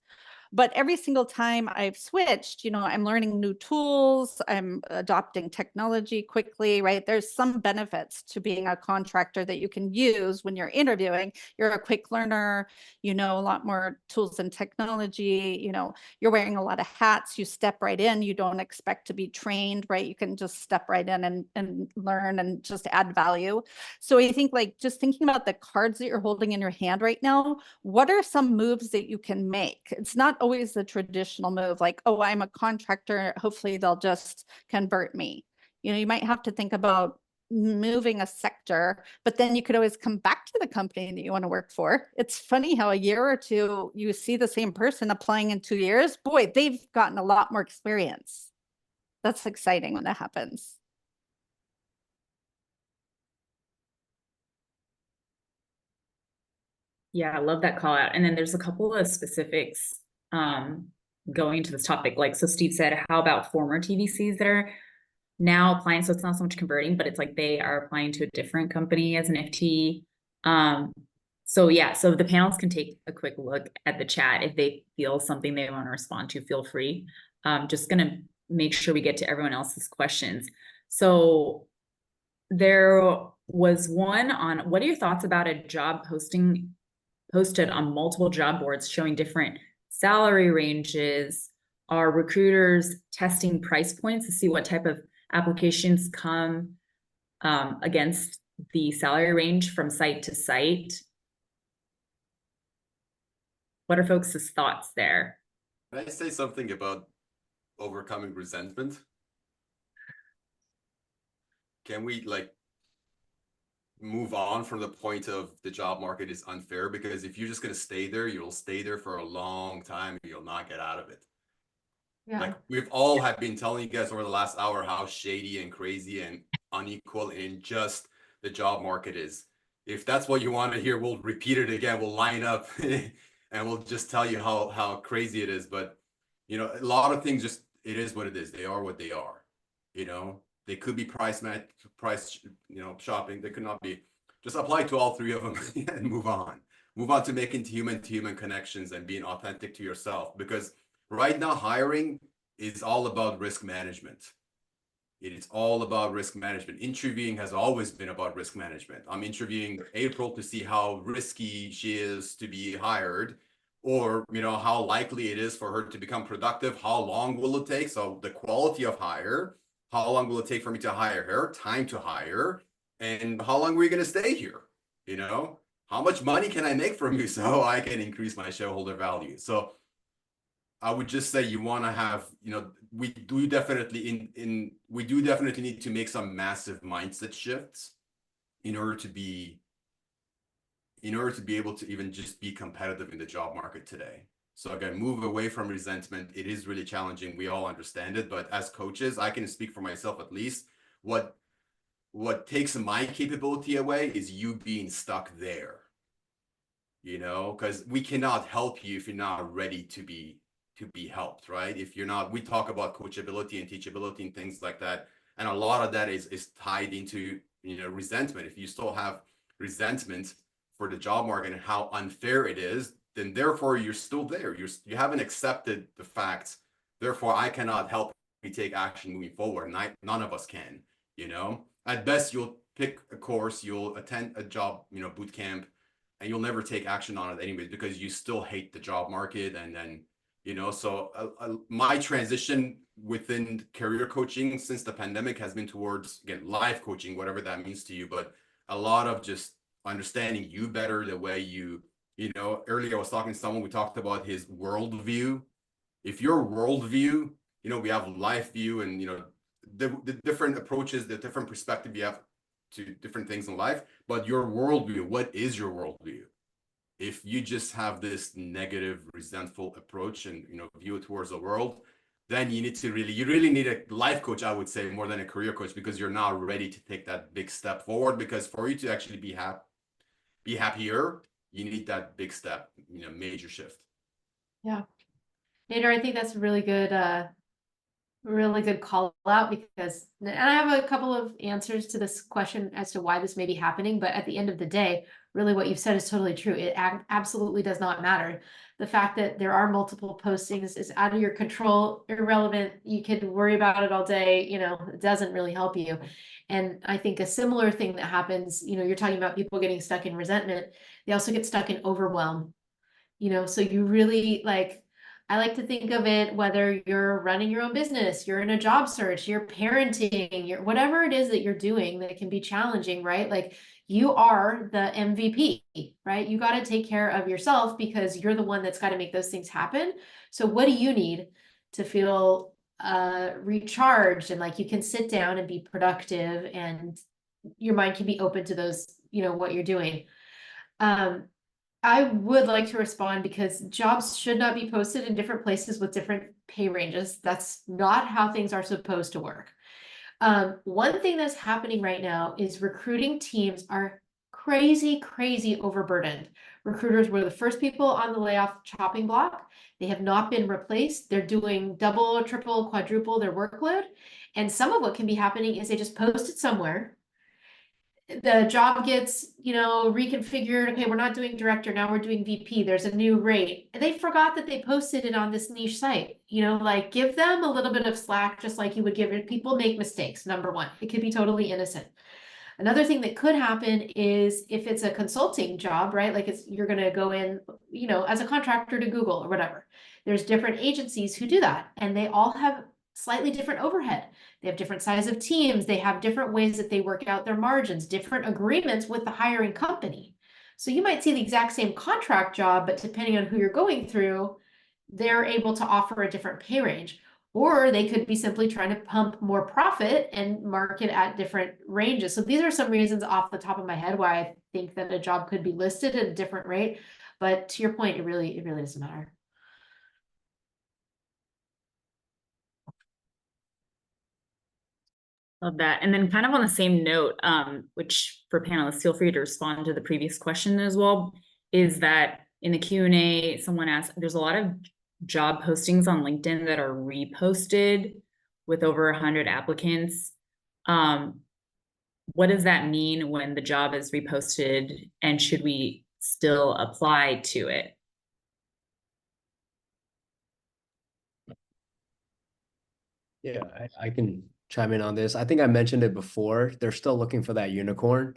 But every single time I've switched, you know, I'm learning new tools, I'm adopting technology quickly, right? There's some benefits to being a contractor that you can use when you're interviewing. You're a quick learner, you know, a lot more tools and technology, you know, you're wearing a lot of hats, you step right in, you don't expect to be trained, right? You can just step right in and learn and just add value. So I think like just thinking about the cards that you're holding in your hand right now, what are some moves that you can make? It's not always the traditional move like, oh, I'm a contractor, hopefully they'll just convert me. You know, you might have to think about moving a sector, but then you could always come back to the company that you want to work for. It's funny how a year or two you see the same person applying in 2 years. Boy, they've gotten a lot more experience. That's exciting when that happens. Yeah, I love that call out. And then there's a couple of specifics going to this topic. Like, so Steve said, how about former TVCs that are now applying? So it's not so much converting, but it's like they are applying to a different company as an FTE. So yeah, so the panelists can take a quick look at the chat. If they feel something they want to respond to, feel free. Just gonna make sure we get to everyone else's questions. So there was one on, what are your thoughts about a job posted on multiple job boards showing different salary ranges? Are recruiters testing price points to see what type of applications come against the salary range from site to site? What are folks' thoughts there? Can I say something about overcoming resentment? Can we like move on from the point of the job market is unfair? Because if you're just going to stay there, you'll stay there for a long time and you'll not get out of it. Yeah. Like we've all have been telling you guys over the last hour how shady and crazy and unequal and unjust the job market is. If that's what you want to hear, we'll repeat it again. We'll line up and we'll just tell you how crazy it is. But you know, a lot of things just, it is what it is. They are what they are. You know, they could be price, you know, shopping. They could not be. Just apply to all three of them and move on. Move on to making human connections and being authentic to yourself. Because right now, hiring is all about risk management. It is all about risk management. Interviewing has always been about risk management. I'm interviewing April to see how risky she is to be hired, or you know how likely it is for her to become productive. How long will it take? So the quality of hire. How long will it take for me to hire her? Time to hire, and how long are we going to stay here? You know, how much money can I make from you so I can increase my shareholder value? So I would just say you want to have, you know, we do definitely need to make some massive mindset shifts in order to be able to even just be competitive in the job market today. So again, move away from resentment. It is really challenging. We all understand it, but as coaches, I can speak for myself at least. What takes my capability away is you being stuck there. You know, because we cannot help you if you're not ready to be helped, right? If you're not, we talk about coachability and teachability and things like that. And a lot of that is tied into, you know, resentment. If you still have resentment for the job market and how unfair it is, then therefore you're still there. You haven't accepted the facts. Therefore, I cannot help you take action moving forward. And none of us can, you know. At best, you'll pick a course, you'll attend a job, you know, boot camp, and you'll never take action on it anyways because you still hate the job market. And then, you know, so my transition within career coaching since the pandemic has been towards, again, life coaching, whatever that means to you, but a lot of just understanding you better, the way you know, earlier I was talking to someone, we talked about his worldview. If your worldview, you know, we have life view and, you know, the different approaches, the different perspective you have to different things in life, but your worldview, what is your worldview? If you just have this negative, resentful approach and, you know, view towards the world, then you really need a life coach, I would say, more than a career coach, because you're not ready to take that big step forward. Because for you to actually be happier, you need that big step, you know, major shift. Yeah. Nader, I think that's a really good really good call out because, and I have a couple of answers to this question as to why this may be happening, but at the end of the day, really what you've said is totally true. It absolutely does not matter. The fact that there are multiple postings is out of your control, irrelevant. You can worry about it all day, you know, it doesn't really help you. And I think a similar thing that happens, you know, you're talking about people getting stuck in resentment. They also get stuck in overwhelm, you know, so you really like, I like to think of it, whether you're running your own business, you're in a job search, you're parenting, you're whatever it is that you're doing that can be challenging, right? Like you are the MVP, right? You got to take care of yourself because you're the one that's got to make those things happen. So what do you need to feel recharged and like you can sit down and be productive and your mind can be open to those, you know, what you're doing. I would like to respond because jobs should not be posted in different places with different pay ranges. That's not how things are supposed to work. One thing that's happening right now is recruiting teams are crazy overburdened. Recruiters were the first people on the layoff chopping block. They have not been replaced. They're doing double, triple, quadruple their workload. And some of what can be happening is they just post it somewhere. The job gets, you know, reconfigured. Okay, we're not doing director, now we're doing VP. There's a new rate. And they forgot that they posted it on this niche site. You know, like give them a little bit of slack, just like you would give it. People make mistakes, number one. It could be totally innocent. Another thing that could happen is if it's a consulting job, right? Like you're going to go in, you know, as a contractor to Google or whatever. There's different agencies who do that, and they all have slightly different overhead. They have different size of teams. They have different ways that they work out their margins, different agreements with the hiring company. So you might see the exact same contract job, but depending on who you're going through, they're able to offer a different pay range. Or they could be simply trying to pump more profit and market at different ranges. So these are some reasons off the top of my head why I think that a job could be listed at a different rate. But to your point, it really doesn't matter. Love that. And then kind of on the same note, which for panelists, feel free to respond to the previous question as well, is that in the Q&A, someone asked, there's a lot of job postings on LinkedIn that are reposted with over 100 applicants. What does that mean when the job is reposted, and should we still apply to it? Yeah, I can chime in on this. I think I mentioned it before. They're still looking for that unicorn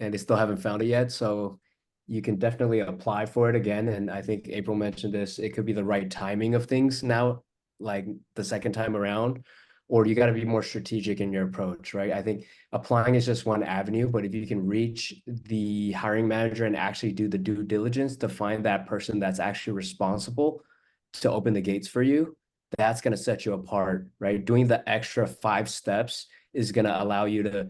and they still haven't found it yet. So you can definitely apply for it again. And I think April mentioned this, it could be the right timing of things now, like the second time around, or you got to be more strategic in your approach, right? I think applying is just one avenue, but if you can reach the hiring manager and actually do the due diligence to find that person that's actually responsible to open the gates for you, that's going to set you apart, right? Doing the extra 5 steps is going to allow you to,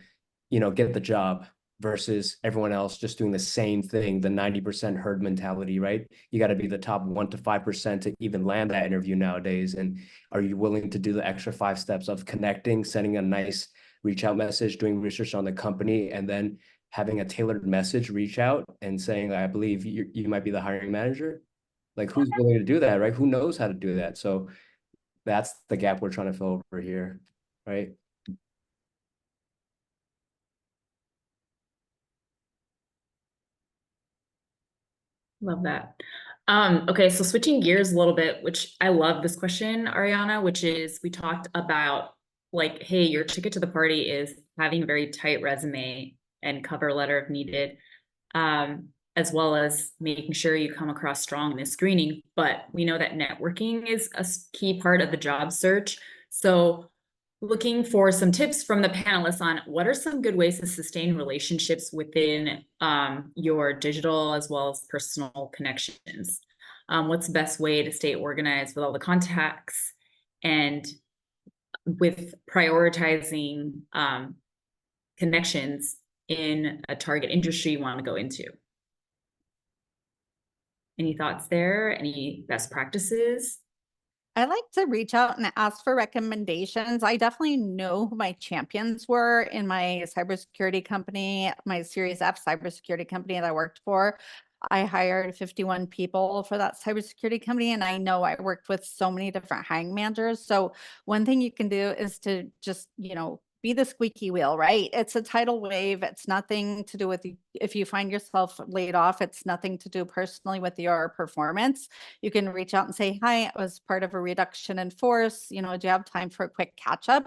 you know, get the job versus everyone else just doing the same thing, the 90% herd mentality, right? You got to be the top 1 to 5% to even land that interview nowadays. And are you willing to do the extra 5 steps of connecting, sending a nice reach out message, doing research on the company, and then having a tailored message reach out and saying, I believe you might be the hiring manager? Like, who's willing to do that, right? Who knows how to do that? So that's the gap we're trying to fill over here, right? Love that. Okay, so switching gears a little bit, which I love this question, Ariana, which is we talked about like, hey, your ticket to the party is having a very tight resume and cover letter if needed, as well as making sure you come across strong in the screening. But we know that networking is a key part of the job search. So looking for some tips from the panelists on what are some good ways to sustain relationships within your digital as well as personal connections. What's the best way to stay organized with all the contacts and with prioritizing connections in a target industry you want to go into? Any thoughts there? Any best practices? I like to reach out and ask for recommendations. I definitely know who my champions were in my cybersecurity company, my Series F cybersecurity company that I worked for. I hired 51 people for that cybersecurity company, and I know I worked with so many different hiring managers. So one thing you can do is to just, be the squeaky wheel, right? It's a tidal wave. It's nothing to do with if you find yourself laid off, it's nothing to do personally with your performance. You can reach out and say, hi, I was part of a reduction in force. Do you have time for a quick catch up?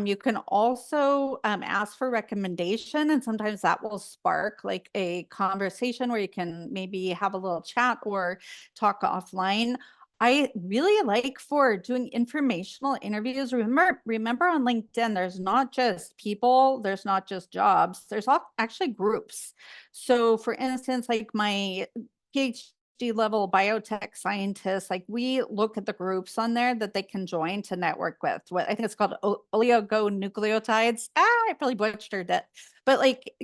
You can also ask for recommendation, and sometimes that will spark like a conversation where you can maybe have a little chat or talk offline. I really like for doing informational interviews. Remember on LinkedIn, there's not just people, there's not just jobs, there's actually groups. So for instance, like my PhD level biotech scientists, like we look at the groups on there that they can join to network with. What I think it's called oligonucleotides. I probably butchered it, but like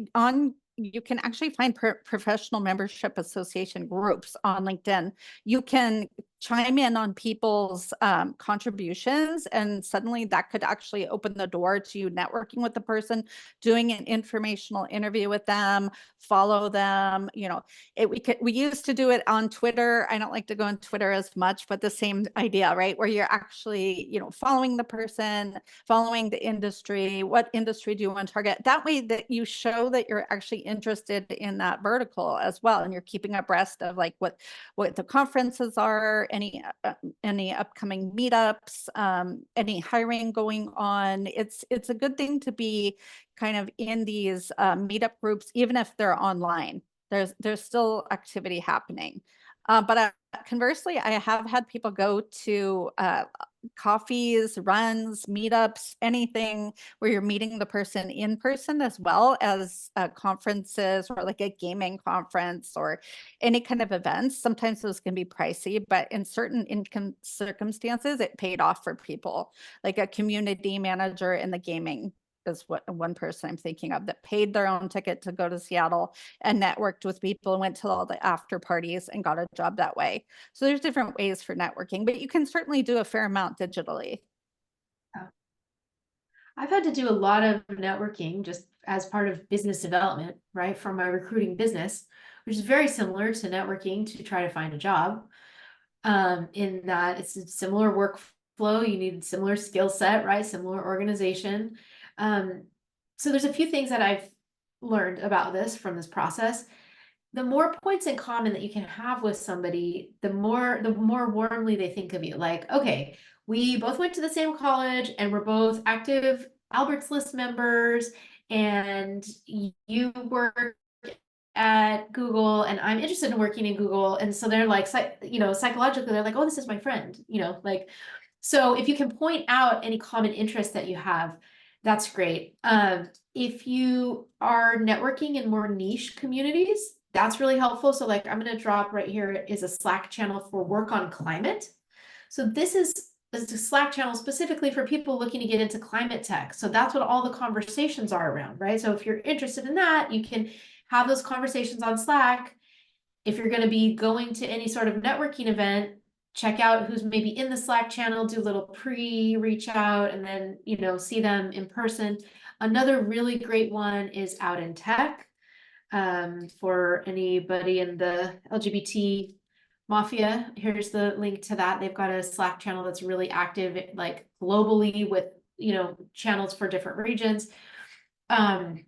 you can actually find professional membership association groups on LinkedIn. You can chime in on people's contributions, and suddenly that could actually open the door to you networking with the person, doing an informational interview with them, follow them. We used to do it on Twitter. I don't like to go on Twitter as much, but the same idea, right? Where you're actually, following the person, following the industry. What industry do you want to target? That way that you show that you're actually interested in that vertical as well, and you're keeping abreast of like what the conferences are, any upcoming meetups, any hiring going on. It's a good thing to be kind of in these meetup groups, even if they're online. There's still activity happening. But conversely, I have had people go to coffees, runs, meetups, anything where you're meeting the person in person, as well as conferences or like a gaming conference or any kind of events. Sometimes those can be pricey, but in certain income circumstances, it paid off for people. Like a community manager in the gaming is what one person I'm thinking of that paid their own ticket to go to Seattle and networked with people and went to all the after parties and got a job that way. So there's different ways for networking, but you can certainly do a fair amount digitally. I've had to do a lot of networking just as part of business development, right? For my recruiting business, which is very similar to networking to try to find a job. In that it's a similar workflow, you need similar skill set, right? Similar organization. So there's a few things that I've learned about this from this process. The more points in common that you can have with somebody, the more warmly they think of you. Like, okay, we both went to the same college and we're both active Albert's List members, and you work at Google and I'm interested in working in Google. And so they're like, psychologically, they're like, oh, this is my friend, like, so if you can point out any common interest that you have, that's great. If you are networking in more niche communities, that's really helpful. So like, I'm going to drop right here is a Slack channel for work on climate. So this is a Slack channel specifically for people looking to get into climate tech. So that's what all the conversations are around, right? So if you're interested in that, you can have those conversations on Slack. If you're going to be going to any sort of networking event, check out who's maybe in the Slack channel, do a little reach out, and then, see them in person. Another really great one is Out in Tech. For anybody in the LGBT mafia, here's the link to that. They've got a Slack channel that's really active, like globally, with, channels for different regions. The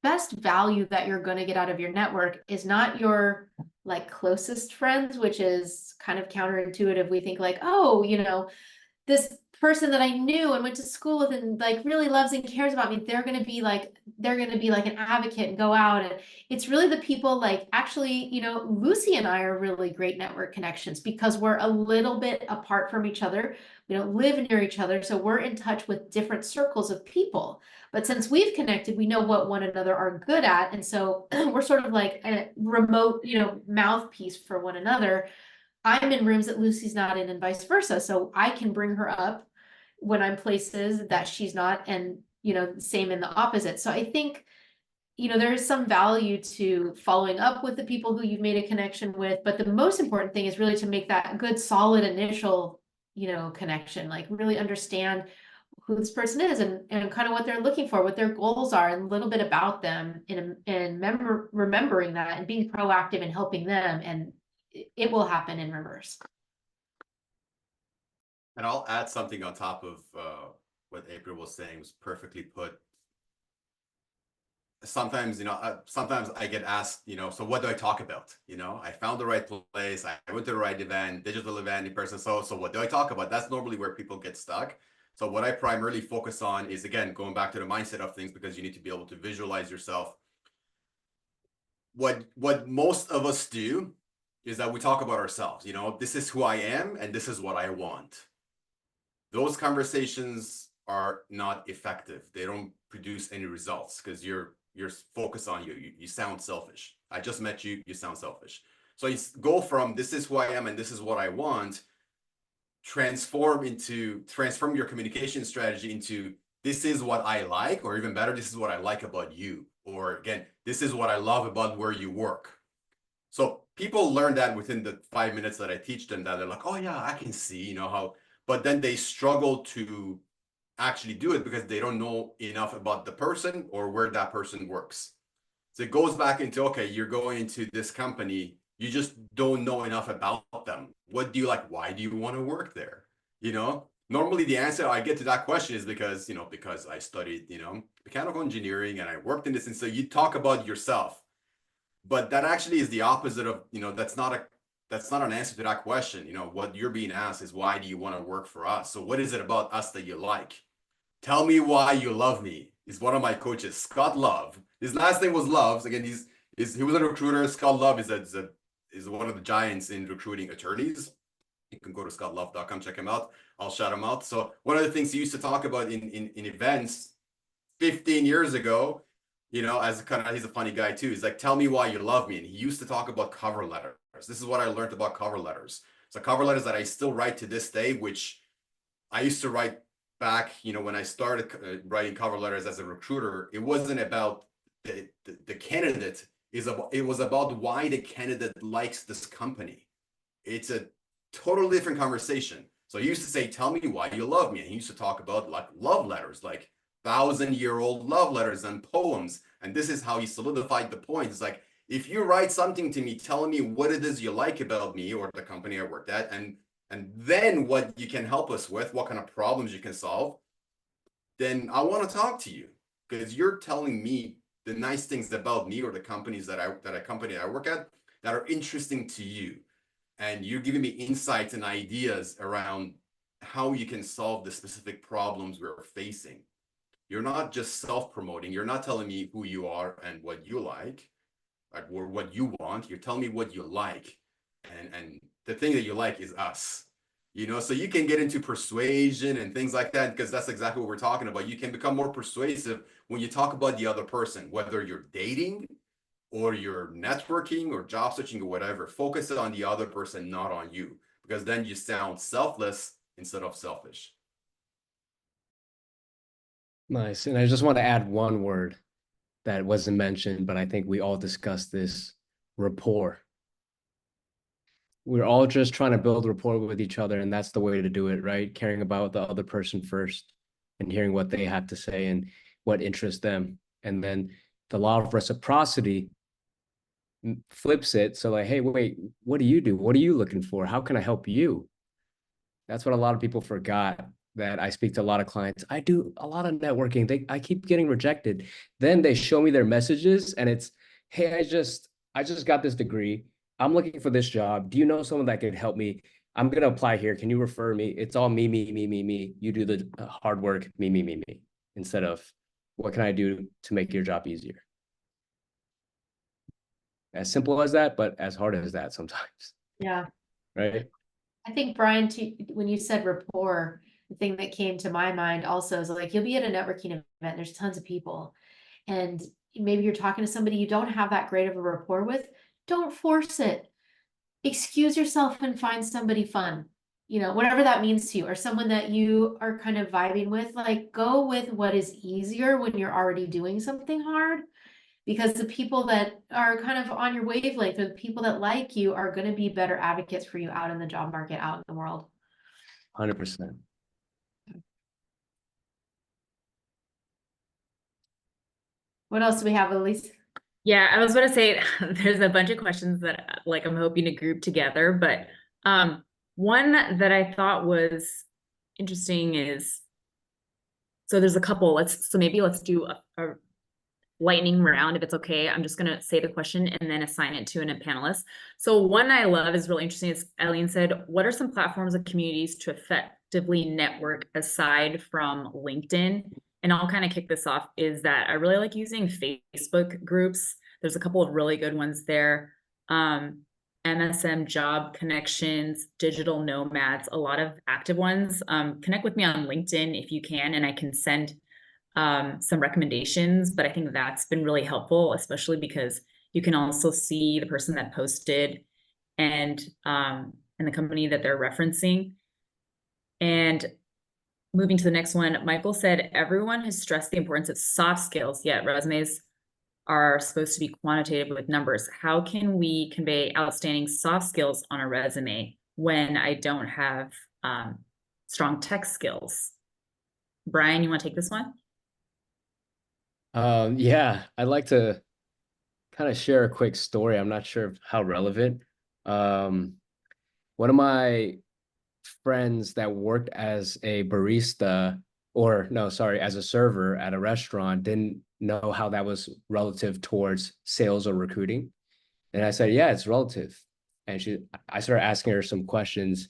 best value that you're going to get out of your network is not your like closest friends, which is kind of counterintuitive. We think like, oh, this person that I knew and went to school with and like really loves and cares about me, they're going to be like an advocate and go out. And it's really the people like, actually, Lucy and I are really great network connections because we're a little bit apart from each other. We don't live near each other. So we're in touch with different circles of people. But since we've connected, we know what one another are good at. And so we're sort of like a remote, mouthpiece for one another. I'm in rooms that Lucy's not in and vice versa. So I can bring her up when I'm places that she's not, and, same in the opposite. So I think, there is some value to following up with the people who you've made a connection with. But the most important thing is really to make that good, solid initial, connection, like really understand who this person is and kind of what they're looking for, what their goals are, and a little bit about them, remembering that and being proactive and helping them, and it will happen in reverse. And I'll add something on top of what April was saying, was perfectly put. Sometimes, sometimes I get asked, so what do I talk about? I found the right place, I went to the right event, digital event in person. So what do I talk about? That's normally where people get stuck. So what I primarily focus on is, again, going back to the mindset of things, because you need to be able to visualize yourself. What most of us do is that we talk about ourselves. This is who I am and this is what I want. Those conversations are not effective. They don't produce any results because you're focused on you sound selfish. I just met you, you sound selfish. So you go from this is who I am and this is what I want, transform your communication strategy into this is what I like, or even better, this is what I like about you. Or again, this is what I love about where you work. So people learn that within the 5 minutes that I teach them, that they're like, oh yeah, I can see, how, but then they struggle to actually do it because they don't know enough about the person or where that person works. So it goes back into, okay, you're going into this company, you just don't know enough about them. What do you like? Why do you want to work there? Normally the answer I get to that question is because, because I studied, mechanical engineering and I worked in this. And so you talk about yourself, but that actually is the opposite of, that's not an answer to that question. What you're being asked is, why do you want to work for us? So what is it about us that you like? Tell me why you love me, is one of my coaches, Scott Love. His last name was Loves. Again, he was a recruiter. Scott Love is one of the giants in recruiting attorneys. You can go to scottlove.com, check him out. I'll shout him out. So one of the things he used to talk about in events 15 years ago, he's a funny guy too. He's like, tell me why you love me. And he used to talk about cover letters. This is what I learned about cover letters. So cover letters that I still write to this day, which I used to write back, when I started writing cover letters as a recruiter. It wasn't about the candidate, it was about why the candidate likes this company. It's a totally different conversation. So he used to say, tell me why you love me. And he used to talk about like love letters, like 1,000-year-old love letters and poems. And this is how he solidified the point. It's like, if you write something to me telling me what it is you like about me or the company I worked at, and then what you can help us with, what kind of problems you can solve, then I want to talk to you, because you're telling me the nice things about me or the companies that I work at that are interesting to you. And you're giving me insights and ideas around how you can solve the specific problems we're facing. You're not just self-promoting. You're not telling me who you are and what you like, or what you want. You're telling me what you like. And the thing that you like is us. So you can get into persuasion and things like that, because that's exactly what we're talking about. You can become more persuasive when you talk about the other person, whether you're dating or you're networking or job searching or whatever. Focus on the other person, not on you, because then you sound selfless instead of selfish. Nice. And I just want to add one word that wasn't mentioned, but I think we all discussed this: rapport. We're all just trying to build rapport with each other, and that's the way to do it, right? Caring about the other person first and hearing what they have to say and what interests them. And then the law of reciprocity flips it. So like, hey, wait, what do you do? What are you looking for? How can I help you? That's what a lot of people forgot. That I speak to a lot of clients. I do a lot of networking. I keep getting rejected. Then they show me their messages and it's, hey, I just got this degree. I'm looking for this job. Do you know someone that could help me? I'm going to apply here. Can you refer me? It's all me, me, me, me, me. You do the hard work, me, me, me, me, instead of what can I do to make your job easier? As simple as that, but as hard as that sometimes. Yeah. Right. I think, Brian, when you said rapport, the thing that came to my mind also is like, you'll be at a networking event, there's tons of people, and maybe you're talking to somebody you don't have that great of a rapport with. Don't force it. Excuse yourself and find somebody fun, whatever that means to you, or someone that you are kind of vibing with. Like, go with what is easier when you're already doing something hard, because the people that are kind of on your wavelength, or the people that like you, are going to be better advocates for you out in the job market, out in the world. 100%. What else do we have, Elise? Yeah, I was going to say there's a bunch of questions that like I'm hoping to group together, but one that I thought was interesting is, so there's a couple. Maybe let's do a lightning round if it's okay. I'm just going to say the question and then assign it to a panelist. So one I love is really interesting. Is Eileen said, what are some platforms and communities to effectively network aside from LinkedIn? And I'll kind of kick this off, is that I really like using Facebook groups. There's a couple of really good ones there. MSM Job Connections, Digital Nomads, a lot of active ones. Connect with me on LinkedIn if you can, and I can send some recommendations, but I think that's been really helpful, especially because you can also see the person that posted and the company that they're referencing. And moving to the next one, Michael said, everyone has stressed the importance of soft skills, yet resumes are supposed to be quantitative with numbers. How can we convey outstanding soft skills on a resume when I don't have strong tech skills? Brian, you want to take this one? Yeah, I'd like to kind of share a quick story. I'm not sure how relevant. One of my friends that worked as a barista, or no, sorry, as a server at a restaurant, didn't know how that was relative towards sales or recruiting. And I said, yeah, it's relative. And I started asking her some questions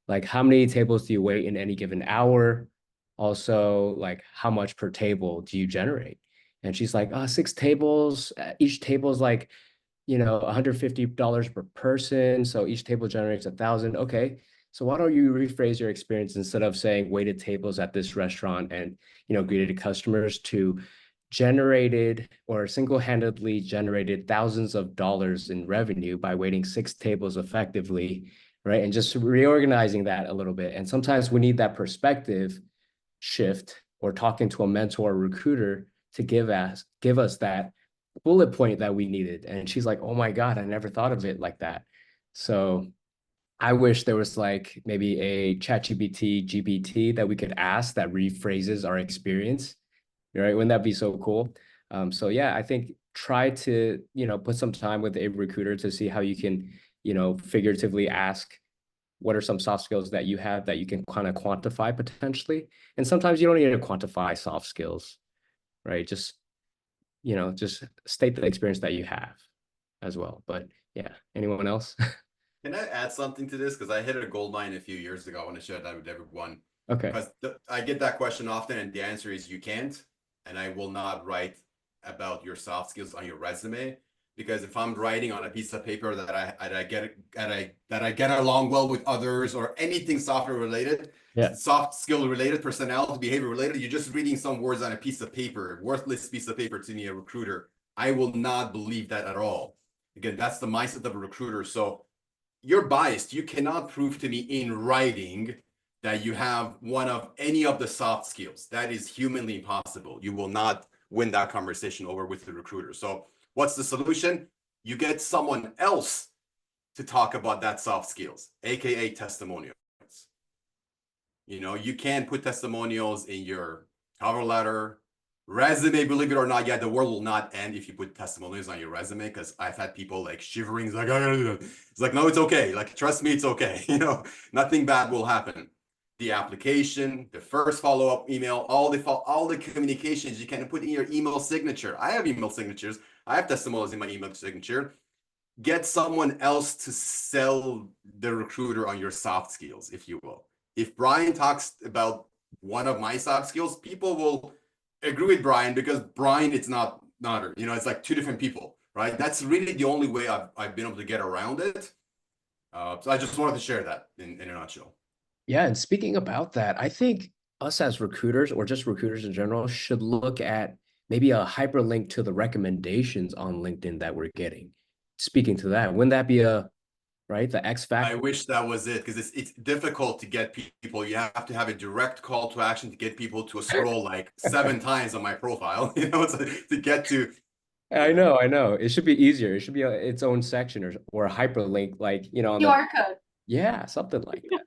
like, how many tables do you wait in any given hour? Also, like, how much per table do you generate? And she's like, 6 tables. Each table is like, $150 per person. So each table generates 1,000. Okay. So why don't you rephrase your experience instead of saying waited tables at this restaurant and, greeted customers to generated or single-handedly generated thousands of dollars in revenue by waiting 6 tables effectively, right? And just reorganizing that a little bit. And sometimes we need that perspective shift or talking to a mentor or recruiter to give us that bullet point that we needed. And she's like, oh my God, I never thought of it like that. So I wish there was like maybe a ChatGPT, GPT that we could ask that rephrases our experience, right? Wouldn't that be so cool? So yeah, I think try to, put some time with a recruiter to see how you can, figuratively ask what are some soft skills that you have that you can kind of quantify potentially. And sometimes you don't need to quantify soft skills, right? Just state the experience that you have as well. But yeah, anyone else? Can I add something to this? Because I hit a gold mine a few years ago. I want to share that with everyone. Okay. Because I get that question often, and the answer is you can't. And I will not write about your soft skills on your resume, because if I'm writing on a piece of paper that I get along well with others or anything software related, Yeah. soft skill related, personality, behavior related, you're just reading some words on a piece of paper, worthless piece of paper to me, a recruiter. I will not believe that at all. Again, that's the mindset of a recruiter. So you're biased. You cannot prove to me in writing that you have one of any of the soft skills. That is humanly impossible. You will not win that conversation over with the recruiter. So what's the solution? You get someone else to talk about that soft skills, AKA testimonials. You can put testimonials in your cover letter, resume. Believe it or not, yeah, the world will not end if you put testimonials on your resume, because I've had people like shivering. It's like, I gotta do that. It's like, no, it's okay. Like, trust me, it's okay. Nothing bad will happen. The application, the first follow-up email, all the communications you can put in your email signature. I have email signatures. I have testimonials in my email signature. Get someone else to sell the recruiter on your soft skills, if you will. If Brian talks about one of my soft skills, people will agree with Brian, because Brian, it's not her. It's like 2 different people, right? That's really the only way I've been able to get around it. So I just wanted to share that in a nutshell. Yeah, and speaking about that, I think us as recruiters, or just recruiters in general, should look at maybe a hyperlink to the recommendations on LinkedIn that we're getting. Speaking to that, wouldn't that be the X factor? I wish that was it, because it's difficult to get people. You have to have a direct call to action to get people to scroll like 7 times on my profile, to get to. I know. It should be easier. It should be its own section or a hyperlink, like, on QR code. Yeah, something like that.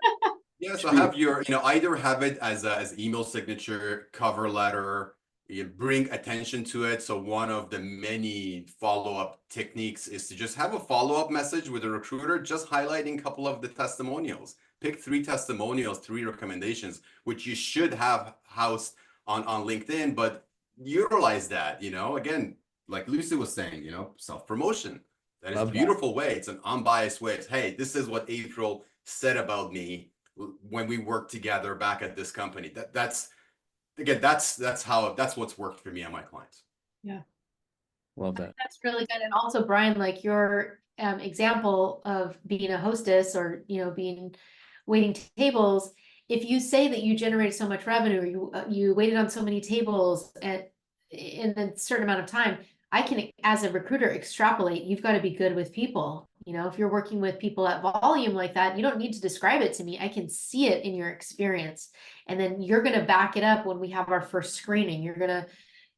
Yeah, so have your, either have it as email signature, cover letter, you bring attention to it. So one of the many follow-up techniques is to just have a follow-up message with a recruiter, just highlighting a couple of the testimonials. Pick 3 testimonials, 3 recommendations, which you should have housed on LinkedIn, but utilize that, you know, again, like Lucy was saying, you know, self-promotion. That is a Love that. beautiful way. It's an unbiased way. It's, hey, this is what April said about me when we worked together back at this company. That's again, that's what's worked for me and my clients. Love that. That's really good. And also, Brian, like your example of being a hostess or, you know, waiting tables, if you say that you generated so much revenue, or you waited on so many tables in a certain amount of time, I can, as a recruiter, extrapolate. You've got to be good with people. You know, if you're working with people at volume like that, you don't need to describe it to me. I can see it in your experience. And then you're going to back it up when we have our first screening. You're going to,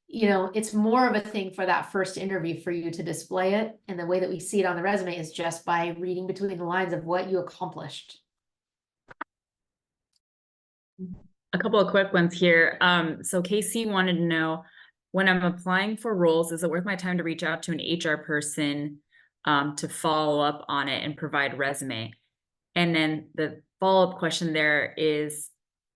you know, it's more of a thing for that first interview for you to display it. And the way that we see it on the resume is just by reading between the lines of what you accomplished. A couple of quick ones here. So Casey wanted to know, when I'm applying for roles, is it worth my time to reach out to an HR person to follow up on it and provide resume? And then the follow-up question there is,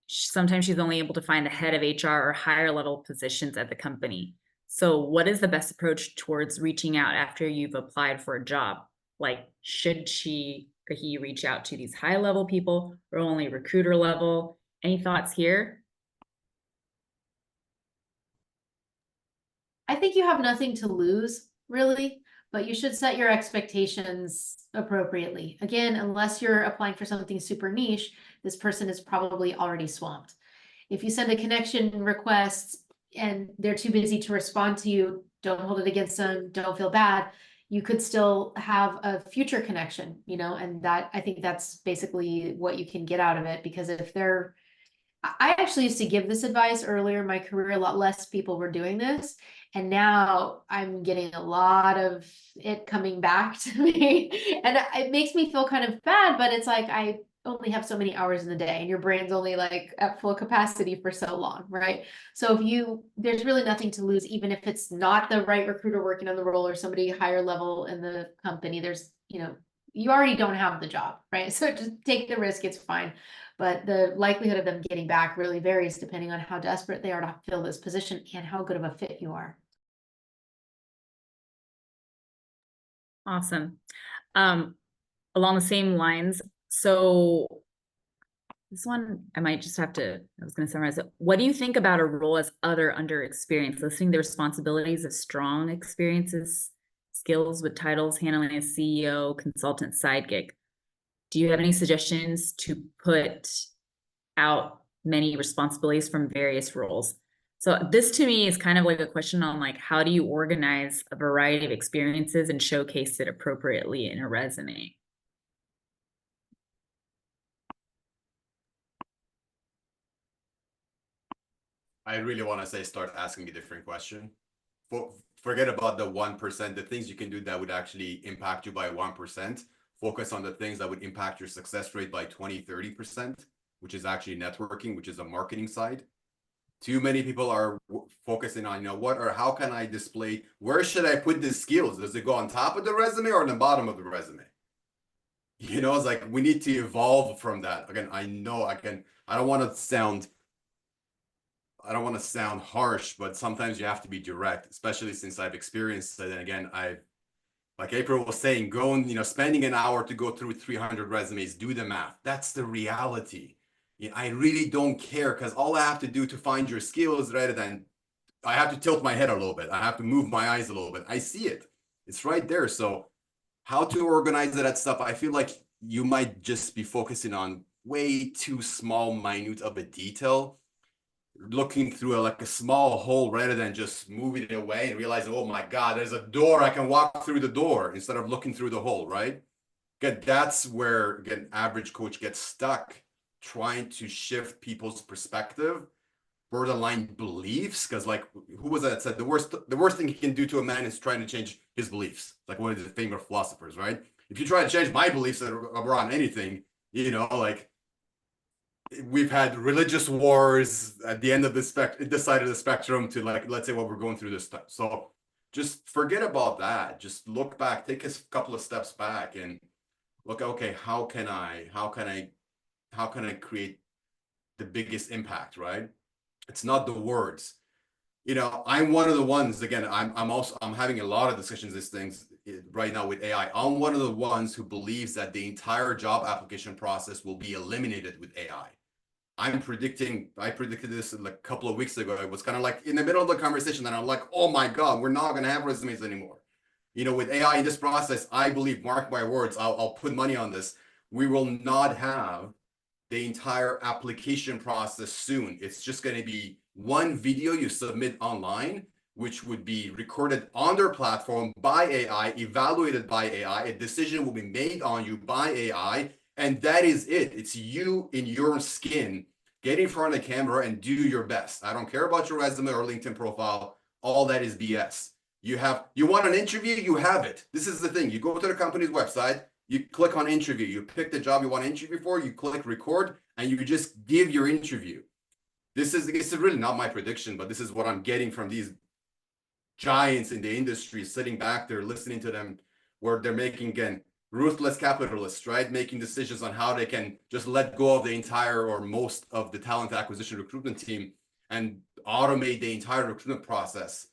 sometimes she's only able to find the head of HR or higher level positions at the company. So what is the best approach towards reaching out after you've applied for a job? Like, should she or he reach out to these high level people or only recruiter level? Any thoughts here? I think you have nothing to lose, really, but you should set your expectations appropriately. Again, unless you're applying for something super niche, this person is probably already swamped. If you send a connection request and they're too busy to respond to you, don't hold it against them, don't feel bad. You could still have a future connection, you know, and that, I think that's basically what you can get out of it. Because if they're, I actually used to give this advice earlier in my career, a lot less people were doing this. And now I'm getting a lot of it coming back to me. And it makes me feel kind of bad, but it's like, I only have so many hours in the day and your brain's only like at full capacity for so long, right? So there's really nothing to lose, even if it's not the right recruiter working on the role or somebody higher level in the company. There's, you know, you already don't have the job, right? So just take the risk, it's fine. But the likelihood of them getting back really varies depending on how desperate they are to fill this position and how good of a fit you are. Awesome. Along the same lines, so this one, I might just have to, I was going to summarize it. What do you think about a role as other under experience, listing the responsibilities of strong experiences, skills with titles, handling a CEO, consultant, side gig? Do you have any suggestions to put out many responsibilities from various roles? So this to me is kind of like a question on like, how do you organize a variety of experiences and showcase it appropriately in a resume? I really want to say, start asking a different question. Forget about the 1%, the things you can do that would actually impact you by 1%. Focus on the things that would impact your success rate by 20, 30%, which is actually networking, which is a marketing side. Too many people are focusing on, you know, what or how can I display, where should I put the skills? Does it go on top of the resume or on the bottom of the resume? You know, it's like, we need to evolve from that. Again, I know I don't want to sound harsh, but sometimes you have to be direct, especially since I've experienced it. And again, like April was saying, going, you know, spending an hour to go through 300 resumes, do the math. That's the reality. I really don't care, because all I have to do to find your skills, rather than I have to tilt my head a little bit, I have to move my eyes a little bit. I see it. It's right there. So how to organize that stuff, I feel like you might just be focusing on way too small, minute of a detail, looking through like a small hole rather than just moving it away and realizing, oh my God, there's a door, I can walk through the door instead of looking through the hole, right? Again, that's where, again, average coach gets stuck, trying to shift people's perspective, borderline beliefs. Because like, who was that said the worst thing he can do to a man is trying to change his beliefs? Like one of the famous philosophers, right? If you try to change my beliefs around anything, you know, like, we've had religious wars at the end of this side of the spectrum to like, let's say what we're going through this time. So just forget about that. Just look back, take a couple of steps back and look, okay, how can I create the biggest impact, right? It's not the words. You know, I'm one of the ones, again, I'm having a lot of discussions, these things right now with AI. I'm one of the ones who believes that the entire job application process will be eliminated with AI. I predicted this like a couple of weeks ago. It was kind of like in the middle of the conversation, and I'm like, oh my God, we're not going to have resumes anymore. You know, with AI in this process, I believe, mark my words, I'll put money on this. We will not have the entire application process soon. It's just going to be one video you submit online, which would be recorded on their platform by AI, evaluated by AI. A decision will be made on you by AI. And that is it. It's you in your skin. Get in front of the camera and do your best. I don't care about your resume or LinkedIn profile. All that is BS. You want an interview, you have it. This is the thing. You go to the company's website, you click on interview, you pick the job you want to interview for, you click record, and you just give your interview. This is really not my prediction, but this is what I'm getting from these giants in the industry, sitting back there, listening to them, where they're making, again, ruthless capitalists, right? Making decisions on how they can just let go of the entire or most of the talent acquisition recruitment team and automate the entire recruitment process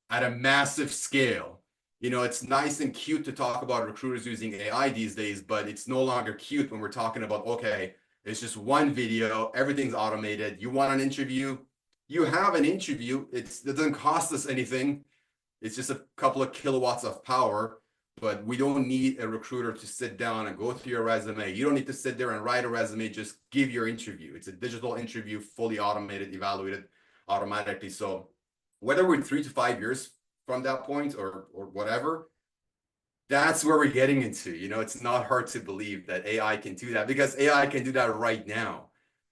at a massive scale. You know, it's nice and cute to talk about recruiters using AI these days, but it's no longer cute when we're talking about, okay, it's just one video, everything's automated. You want an interview? You have an interview. It doesn't cost us anything. It's just a couple of kilowatts of power, but we don't need a recruiter to sit down and go through your resume. You don't need to sit there and write a resume, just give your interview. It's a digital interview, fully automated, evaluated automatically. So whether we're 3 to 5 years from that point or whatever, that's where we're getting into. You know, it's not hard to believe that AI can do that, because AI can do that right now.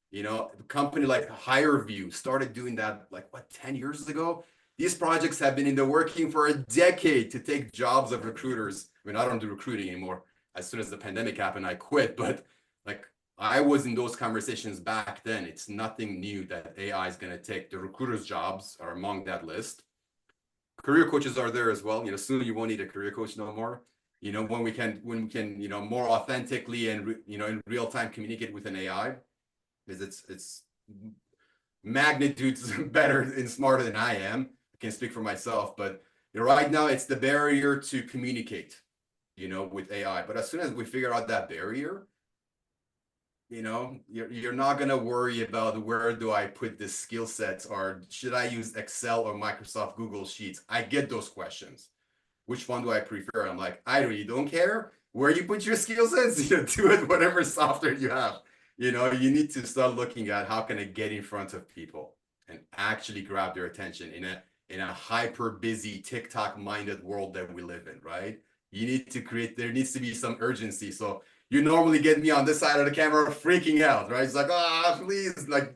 You know, a company like HireVue started doing that like 10 years ago. These projects have been in the working for a decade to take jobs of recruiters. I mean, I don't do recruiting anymore. As soon as the pandemic happened, I quit, but like I was in those conversations back then. It's nothing new that AI is going to take. The recruiters' jobs are among that list. Career coaches are there as well. You know, soon you won't need a career coach no more. You know, when we can, you know, more authentically and, you know, in real time communicate with an AI, because it's magnitudes better and smarter than I am. I can't speak for myself, but you know, right now it's the barrier to communicate, you know, with AI. But as soon as we figure out that barrier, you know, you're not going to worry about where do I put the skill sets, or should I use Excel or Microsoft Google Sheets? I get those questions. Which one do I prefer? I'm like, I really don't care where you put your skill sets. You know, do it whatever software you have. You know, you need to start looking at how can I get in front of people and actually grab their attention in a hyper busy TikTok minded world that we live in, right? You need to create, there needs to be some urgency. So you normally get me on this side of the camera freaking out, right? It's like, please, like,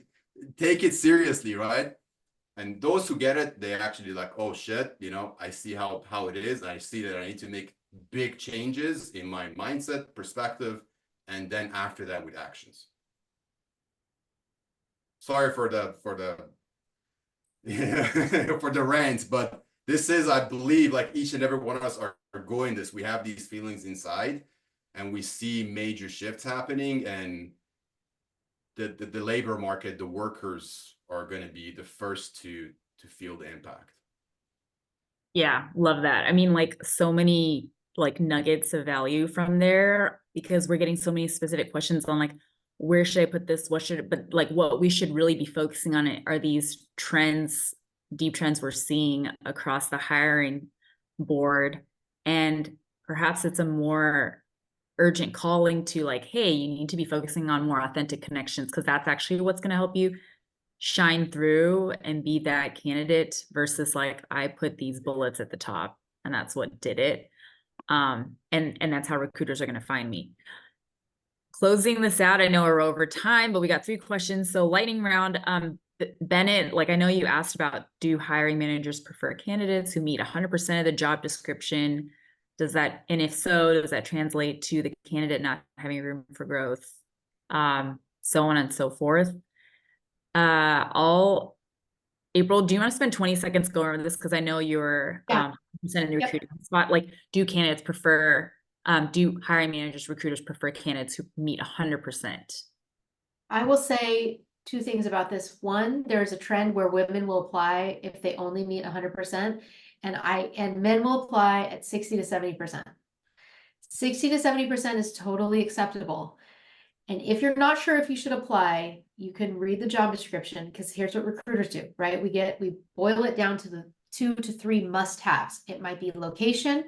take it seriously, right? And those who get it, they actually like, oh shit, you know, I see how it is. I see that I need to make big changes in my mindset, perspective, and then after that with actions. Sorry for the for the rant, but this is, I believe, like each and every one of us are going this. We have these feelings inside, and we see major shifts happening, and the labor market, the workers are going to be the first to feel the impact. Yeah, love that. I mean, like so many like nuggets of value from there, because we're getting so many specific questions on like, where should I put this? But like what we should really be focusing on it are these trends, deep trends we're seeing across the hiring board. And perhaps it's a more urgent calling to like, hey, you need to be focusing on more authentic connections, because that's actually what's going to help you shine through and be that candidate, versus like, I put these bullets at the top and that's what did it. And that's how recruiters are going to find me. Closing this out, I know we're over time, but we got 3 questions. So lightning round, Bennett, like I know you asked about, do hiring managers prefer candidates who meet 100% of the job description? Does that, and if so, does that translate to the candidate not having room for growth? so on and so forth. April, do you want to spend 20 seconds going over this? Because I know you're Yeah. in the Yep. recruiting spot. Like, do candidates prefer, do hiring managers, recruiters prefer candidates who meet 100%? I will say two things about this. One, there's a trend where women will apply if they only meet 100%, and men will apply at 60 to 70%. 60 to 70% is totally acceptable. And if you're not sure if you should apply, you can read the job description, because here's what recruiters do, right? We boil it down to the 2 to 3 must-haves. It might be location,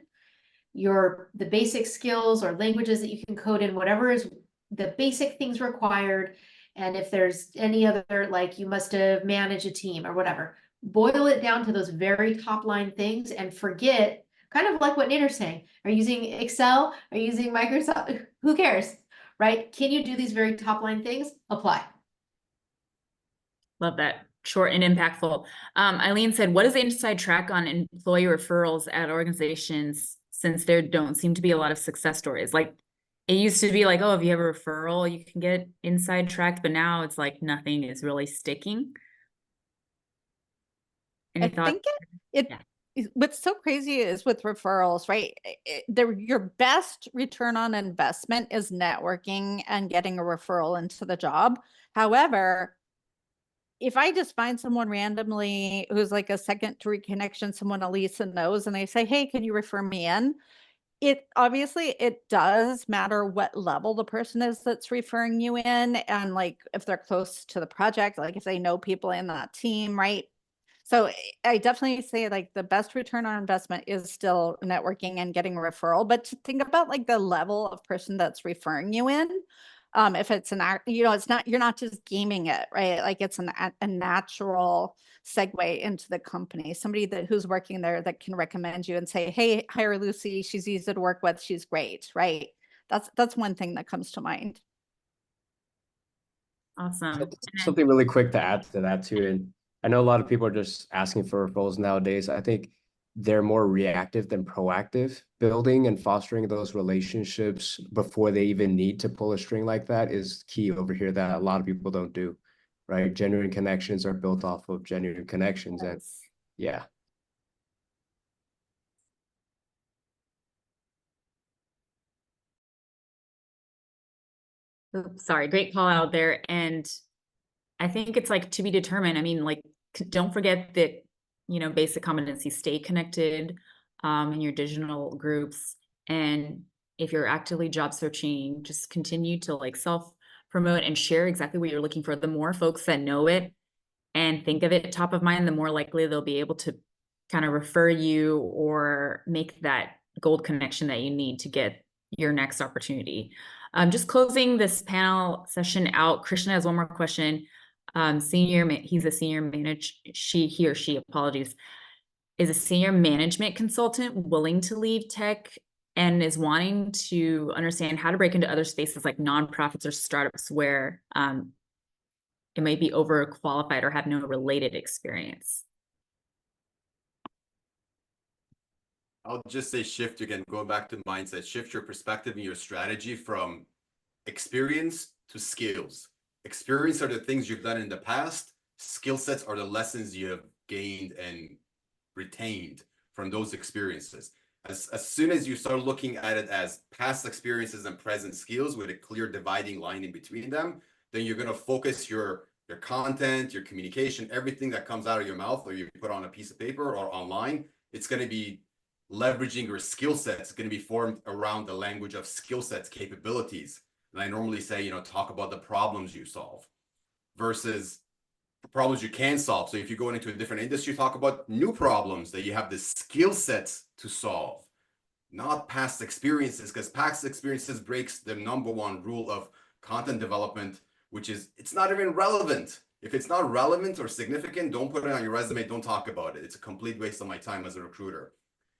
the basic skills or languages that you can code in, whatever is the basic things required. And if there's any other, like you must have managed a team or whatever, boil it down to those very top line things and forget, kind of like what Nader's saying. Are you using Excel? Are you using Microsoft? Who cares, right? Can you do these very top line things? Apply. Love that. Short and impactful. Eileen said, what is the inside track on employee referrals at organizations, since there don't seem to be a lot of success stories? Like, it used to be like, oh, if you have a referral, you can get inside tracked, but now it's like nothing is really sticking. Any I thoughts? think Yeah. what's so crazy is with referrals, right? Your best return on investment is networking and getting a referral into the job. However, if I just find someone randomly who's like a secondary connection, someone Elisa knows, and they say, hey, can you refer me in? It obviously, it does matter what level the person is that's referring you in, and like if they're close to the project, like if they know people in that team, right? So I definitely say like the best return on investment is still networking and getting a referral, but to think about like the level of person that's referring you in. If it's it's not, you're not just gaming it, right? Like it's a natural segue into the company. Somebody who's working there that can recommend you and say, hey, hire Lucy. She's easy to work with. She's great, right? That's one thing that comes to mind. Awesome. Something really quick to add to that too. And I know a lot of people are just asking for referrals nowadays. I think they're more reactive than proactive. Building and fostering those relationships before they even need to pull a string like that is key over here that a lot of people don't do, right? Genuine connections are built off of genuine connections. And yeah. Sorry, great call out there. And I think it's like to be determined. I mean, like, don't forget that, basic competencies, stay connected in your digital groups. And if you're actively job searching, just continue to like self-promote and share exactly what you're looking for. The more folks that know it and think of it top of mind, the more likely they'll be able to kind of refer you or make that gold connection that you need to get your next opportunity. Just closing this panel session out, Krishna has one more question. He's a senior he or she, apologies, is a senior management consultant willing to leave tech and is wanting to understand how to break into other spaces like nonprofits or startups where it might be overqualified or have no related experience. I'll just say shift again, going back to mindset, shift your perspective and your strategy from experience to skills. Experience are the things you've done in the past. Skill sets are the lessons you have gained and retained from those experiences. As soon as you start looking at it as past experiences and present skills with a clear dividing line in between them, then you're going to focus your content, your communication, everything that comes out of your mouth or you put on a piece of paper or online, it's going to be leveraging your skill sets. It's going to be formed around the language of skill sets, capabilities. And I normally say, talk about the problems you solve versus problems you can solve. So if you're going into a different industry, talk about new problems that you have the skill sets to solve, not past experiences, because past experiences breaks the #1 rule of content development, which is it's not even relevant. If it's not relevant or significant, don't put it on your resume. Don't talk about it. It's a complete waste of my time as a recruiter.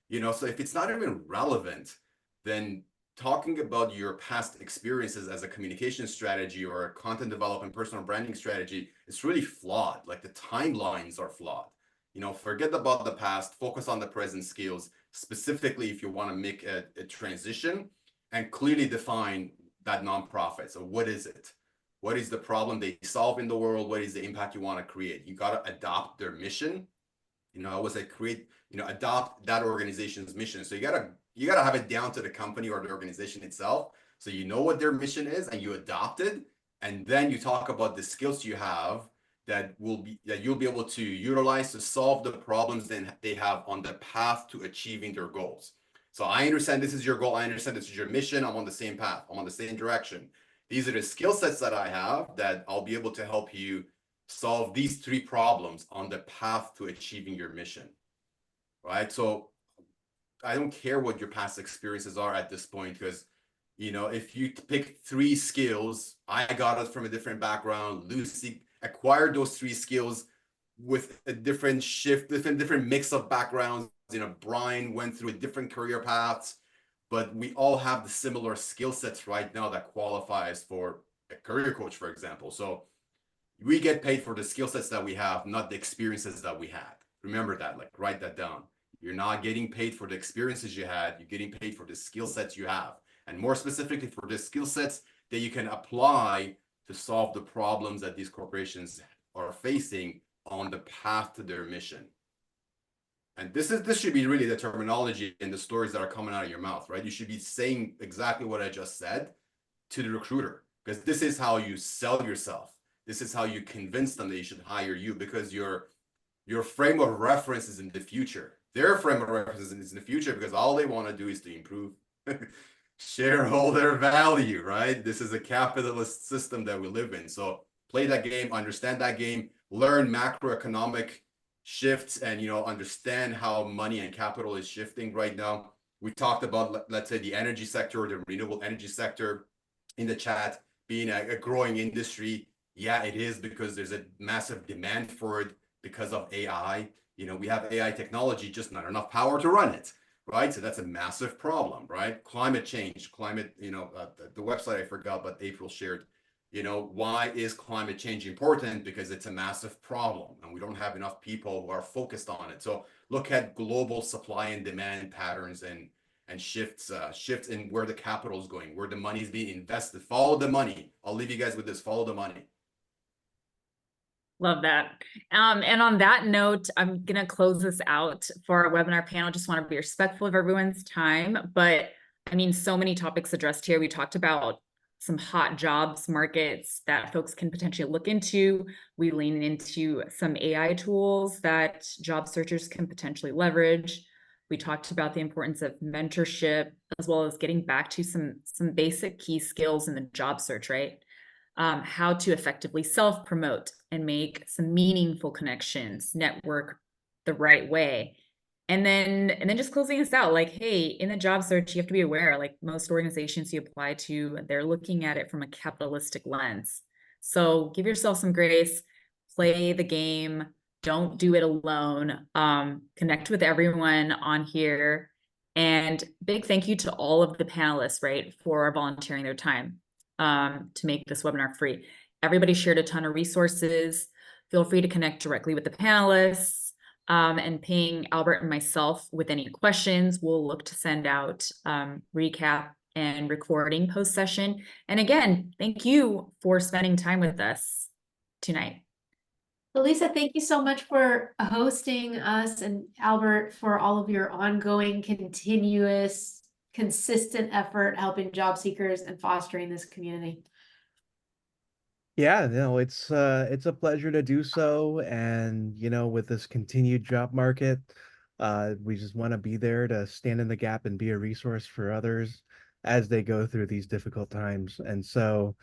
So if it's not even relevant, then talking about your past experiences as a communication strategy or a content development, personal branding strategy, it's really flawed. Like the timelines are flawed. Forget about the past, focus on the present skills, specifically if you want to make a transition and clearly define that nonprofit. So what is it? what is the problem they solve in the world, what is the impact you want to create. You got to adopt their mission. You know, I always say create, you know, adopt that organization's mission. So you gotta have it down to the company or the organization itself. So you know what their mission is and you adopt it. And then you talk about the skills you have that you'll be able to utilize to solve the problems that they have on the path to achieving their goals. So I understand this is your goal. I understand this is your mission. I'm on the same path. I'm on the same direction. These are the skill sets that I have that I'll be able to help you solve these 3 problems on the path to achieving your mission, right? So I don't care what your past experiences are at this point, because, you know, if you pick 3 skills, I got it from a different background. Lucy acquired those 3 skills with a different shift, different mix of backgrounds. You know, Brian went through different career paths, but we all have the similar skill sets right now that qualifies for a career coach, for example. So we get paid for the skill sets that we have, not the experiences that we had. Remember that, like write that down. You're not getting paid for the experiences you had, you're getting paid for the skill sets you have. And more specifically for the skill sets that you can apply to solve the problems that these corporations are facing on the path to their mission. And this should be really the terminology and the stories that are coming out of your mouth, right? You should be saying exactly what I just said to the recruiter, because this is how you sell yourself. This is how you convince them that they should hire you, because your frame of reference is in the future. Their frame of reference is in the future because all they want to do is to improve shareholder value, right? This is a capitalist system that we live in. So play that game, understand that game, learn macroeconomic shifts, and, you know, understand how money and capital is shifting right now. We talked about, let's say, the energy sector, the renewable energy sector in the chat being a growing industry. Yeah, it is, because there's a massive demand for it because of AI. You know, we have AI technology, just not enough power to run it, right? So that's a massive problem, right? Climate change, you know, the website I forgot, but April shared, you know, why is climate change important? Because it's a massive problem and we don't have enough people who are focused on it. So look at global supply and demand patterns and shifts in where the capital is going, where the money is being invested. Follow the money. I'll leave you guys with this: follow the money. Love that. And on that note, I'm going to close this out for our webinar panel. Just want to be respectful of everyone's time. But I mean, so many topics addressed here. We talked about some hot jobs markets that folks can potentially look into. We lean into some AI tools that job searchers can potentially leverage. We talked about the importance of mentorship, as well as getting back to some basic key skills in the job search, right? How to effectively self-promote and make some meaningful connections, network the right way. And then just closing us out, like, hey, in the job search, you have to be aware, like most organizations you apply to, they're looking at it from a capitalistic lens. So give yourself some grace, play the game, don't do it alone, connect with everyone on here. And big thank you to all of the panelists, right, for volunteering their time to make this webinar free. Everybody shared a ton of resources. Feel free to connect directly with the panelists, and ping Albert and myself with any questions. We'll look to send out recap and recording post session. And again, thank you for spending time with us tonight. Elisa, thank you so much for hosting us, and Albert, for all of your ongoing, continuous, consistent effort helping job seekers and fostering this community. Yeah, no, it's a pleasure to do so. And, you know, with this continued job market, we just want to be there to stand in the gap and be a resource for others as they go through these difficult times. And so,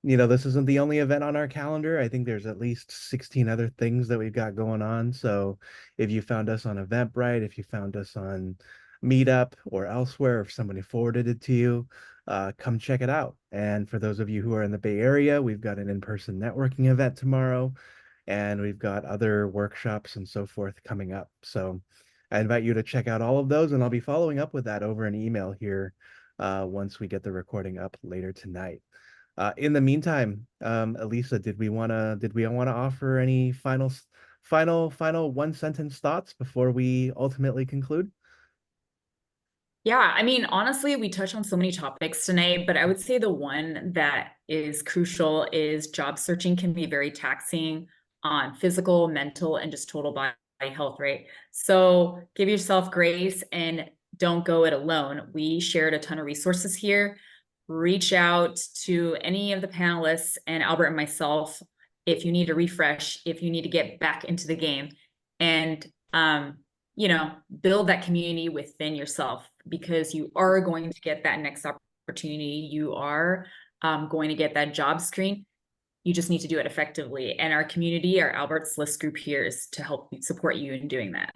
you know, this isn't the only event on our calendar. I think there's at least 16 other things that we've got going on. So if you found us on Eventbrite, if you found us on Meetup or elsewhere, if somebody forwarded it to you, come check it out. And for those of you who are in the Bay Area, we've got an in-person networking event tomorrow, and we've got other workshops and so forth coming up. So I invite you to check out all of those, and I'll be following up with that over an email here once we get the recording up later tonight. In the meantime, Elisa, did we want to offer any final one sentence thoughts before we ultimately conclude? Yeah, I mean, honestly, we touched on so many topics tonight, but I would say the one that is crucial is job searching can be very taxing on physical, mental, and just total body health, right? So give yourself grace and don't go it alone. We shared a ton of resources here. Reach out to any of the panelists and Albert and myself if you need a refresh, if you need to get back into the game. And you know, build that community within yourself, because you are going to get that next opportunity. You are going to get that job screen. You just need to do it effectively. And our community, our Albert's List group here is to help support you in doing that.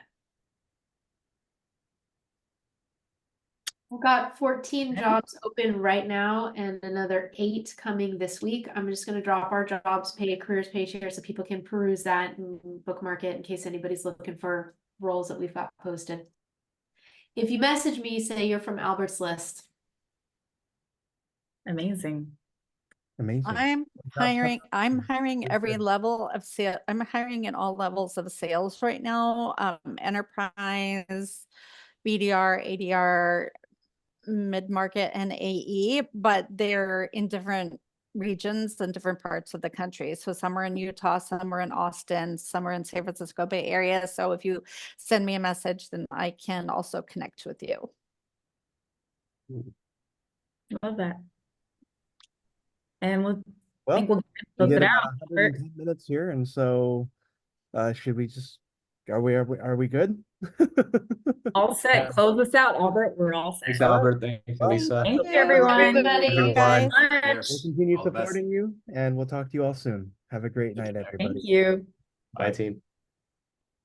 We've got 14 jobs open right now and another 8 coming this week. I'm just going to drop our jobs page, careers page here so people can peruse that and bookmark it in case anybody's looking for roles that we've got posted. If you message me, say you're from Albert's List. Amazing. Amazing. I'm hiring every good. level of sale. I'm hiring in all levels of sales right now. Enterprise, BDR, ADR, mid-market, and AE, but they're in different regions and different parts of the country. So some are in Utah, some are in Austin, some are in San Francisco Bay Area. So if you send me a message, then I can also connect with you. Love that. And Well, think we'll we close hit it about out. 110 minutes here, and so should we just are we good? All set. Yeah. Close us out, Albert. We're all set. Thanks, Albert. Thanks, Well, Elisa. Thank you, everyone. Everybody. Thank you, guys. Much. We'll continue All the best. supporting you, and we'll talk to you all soon. Have a great night, care. everybody. Thank you. Bye, team.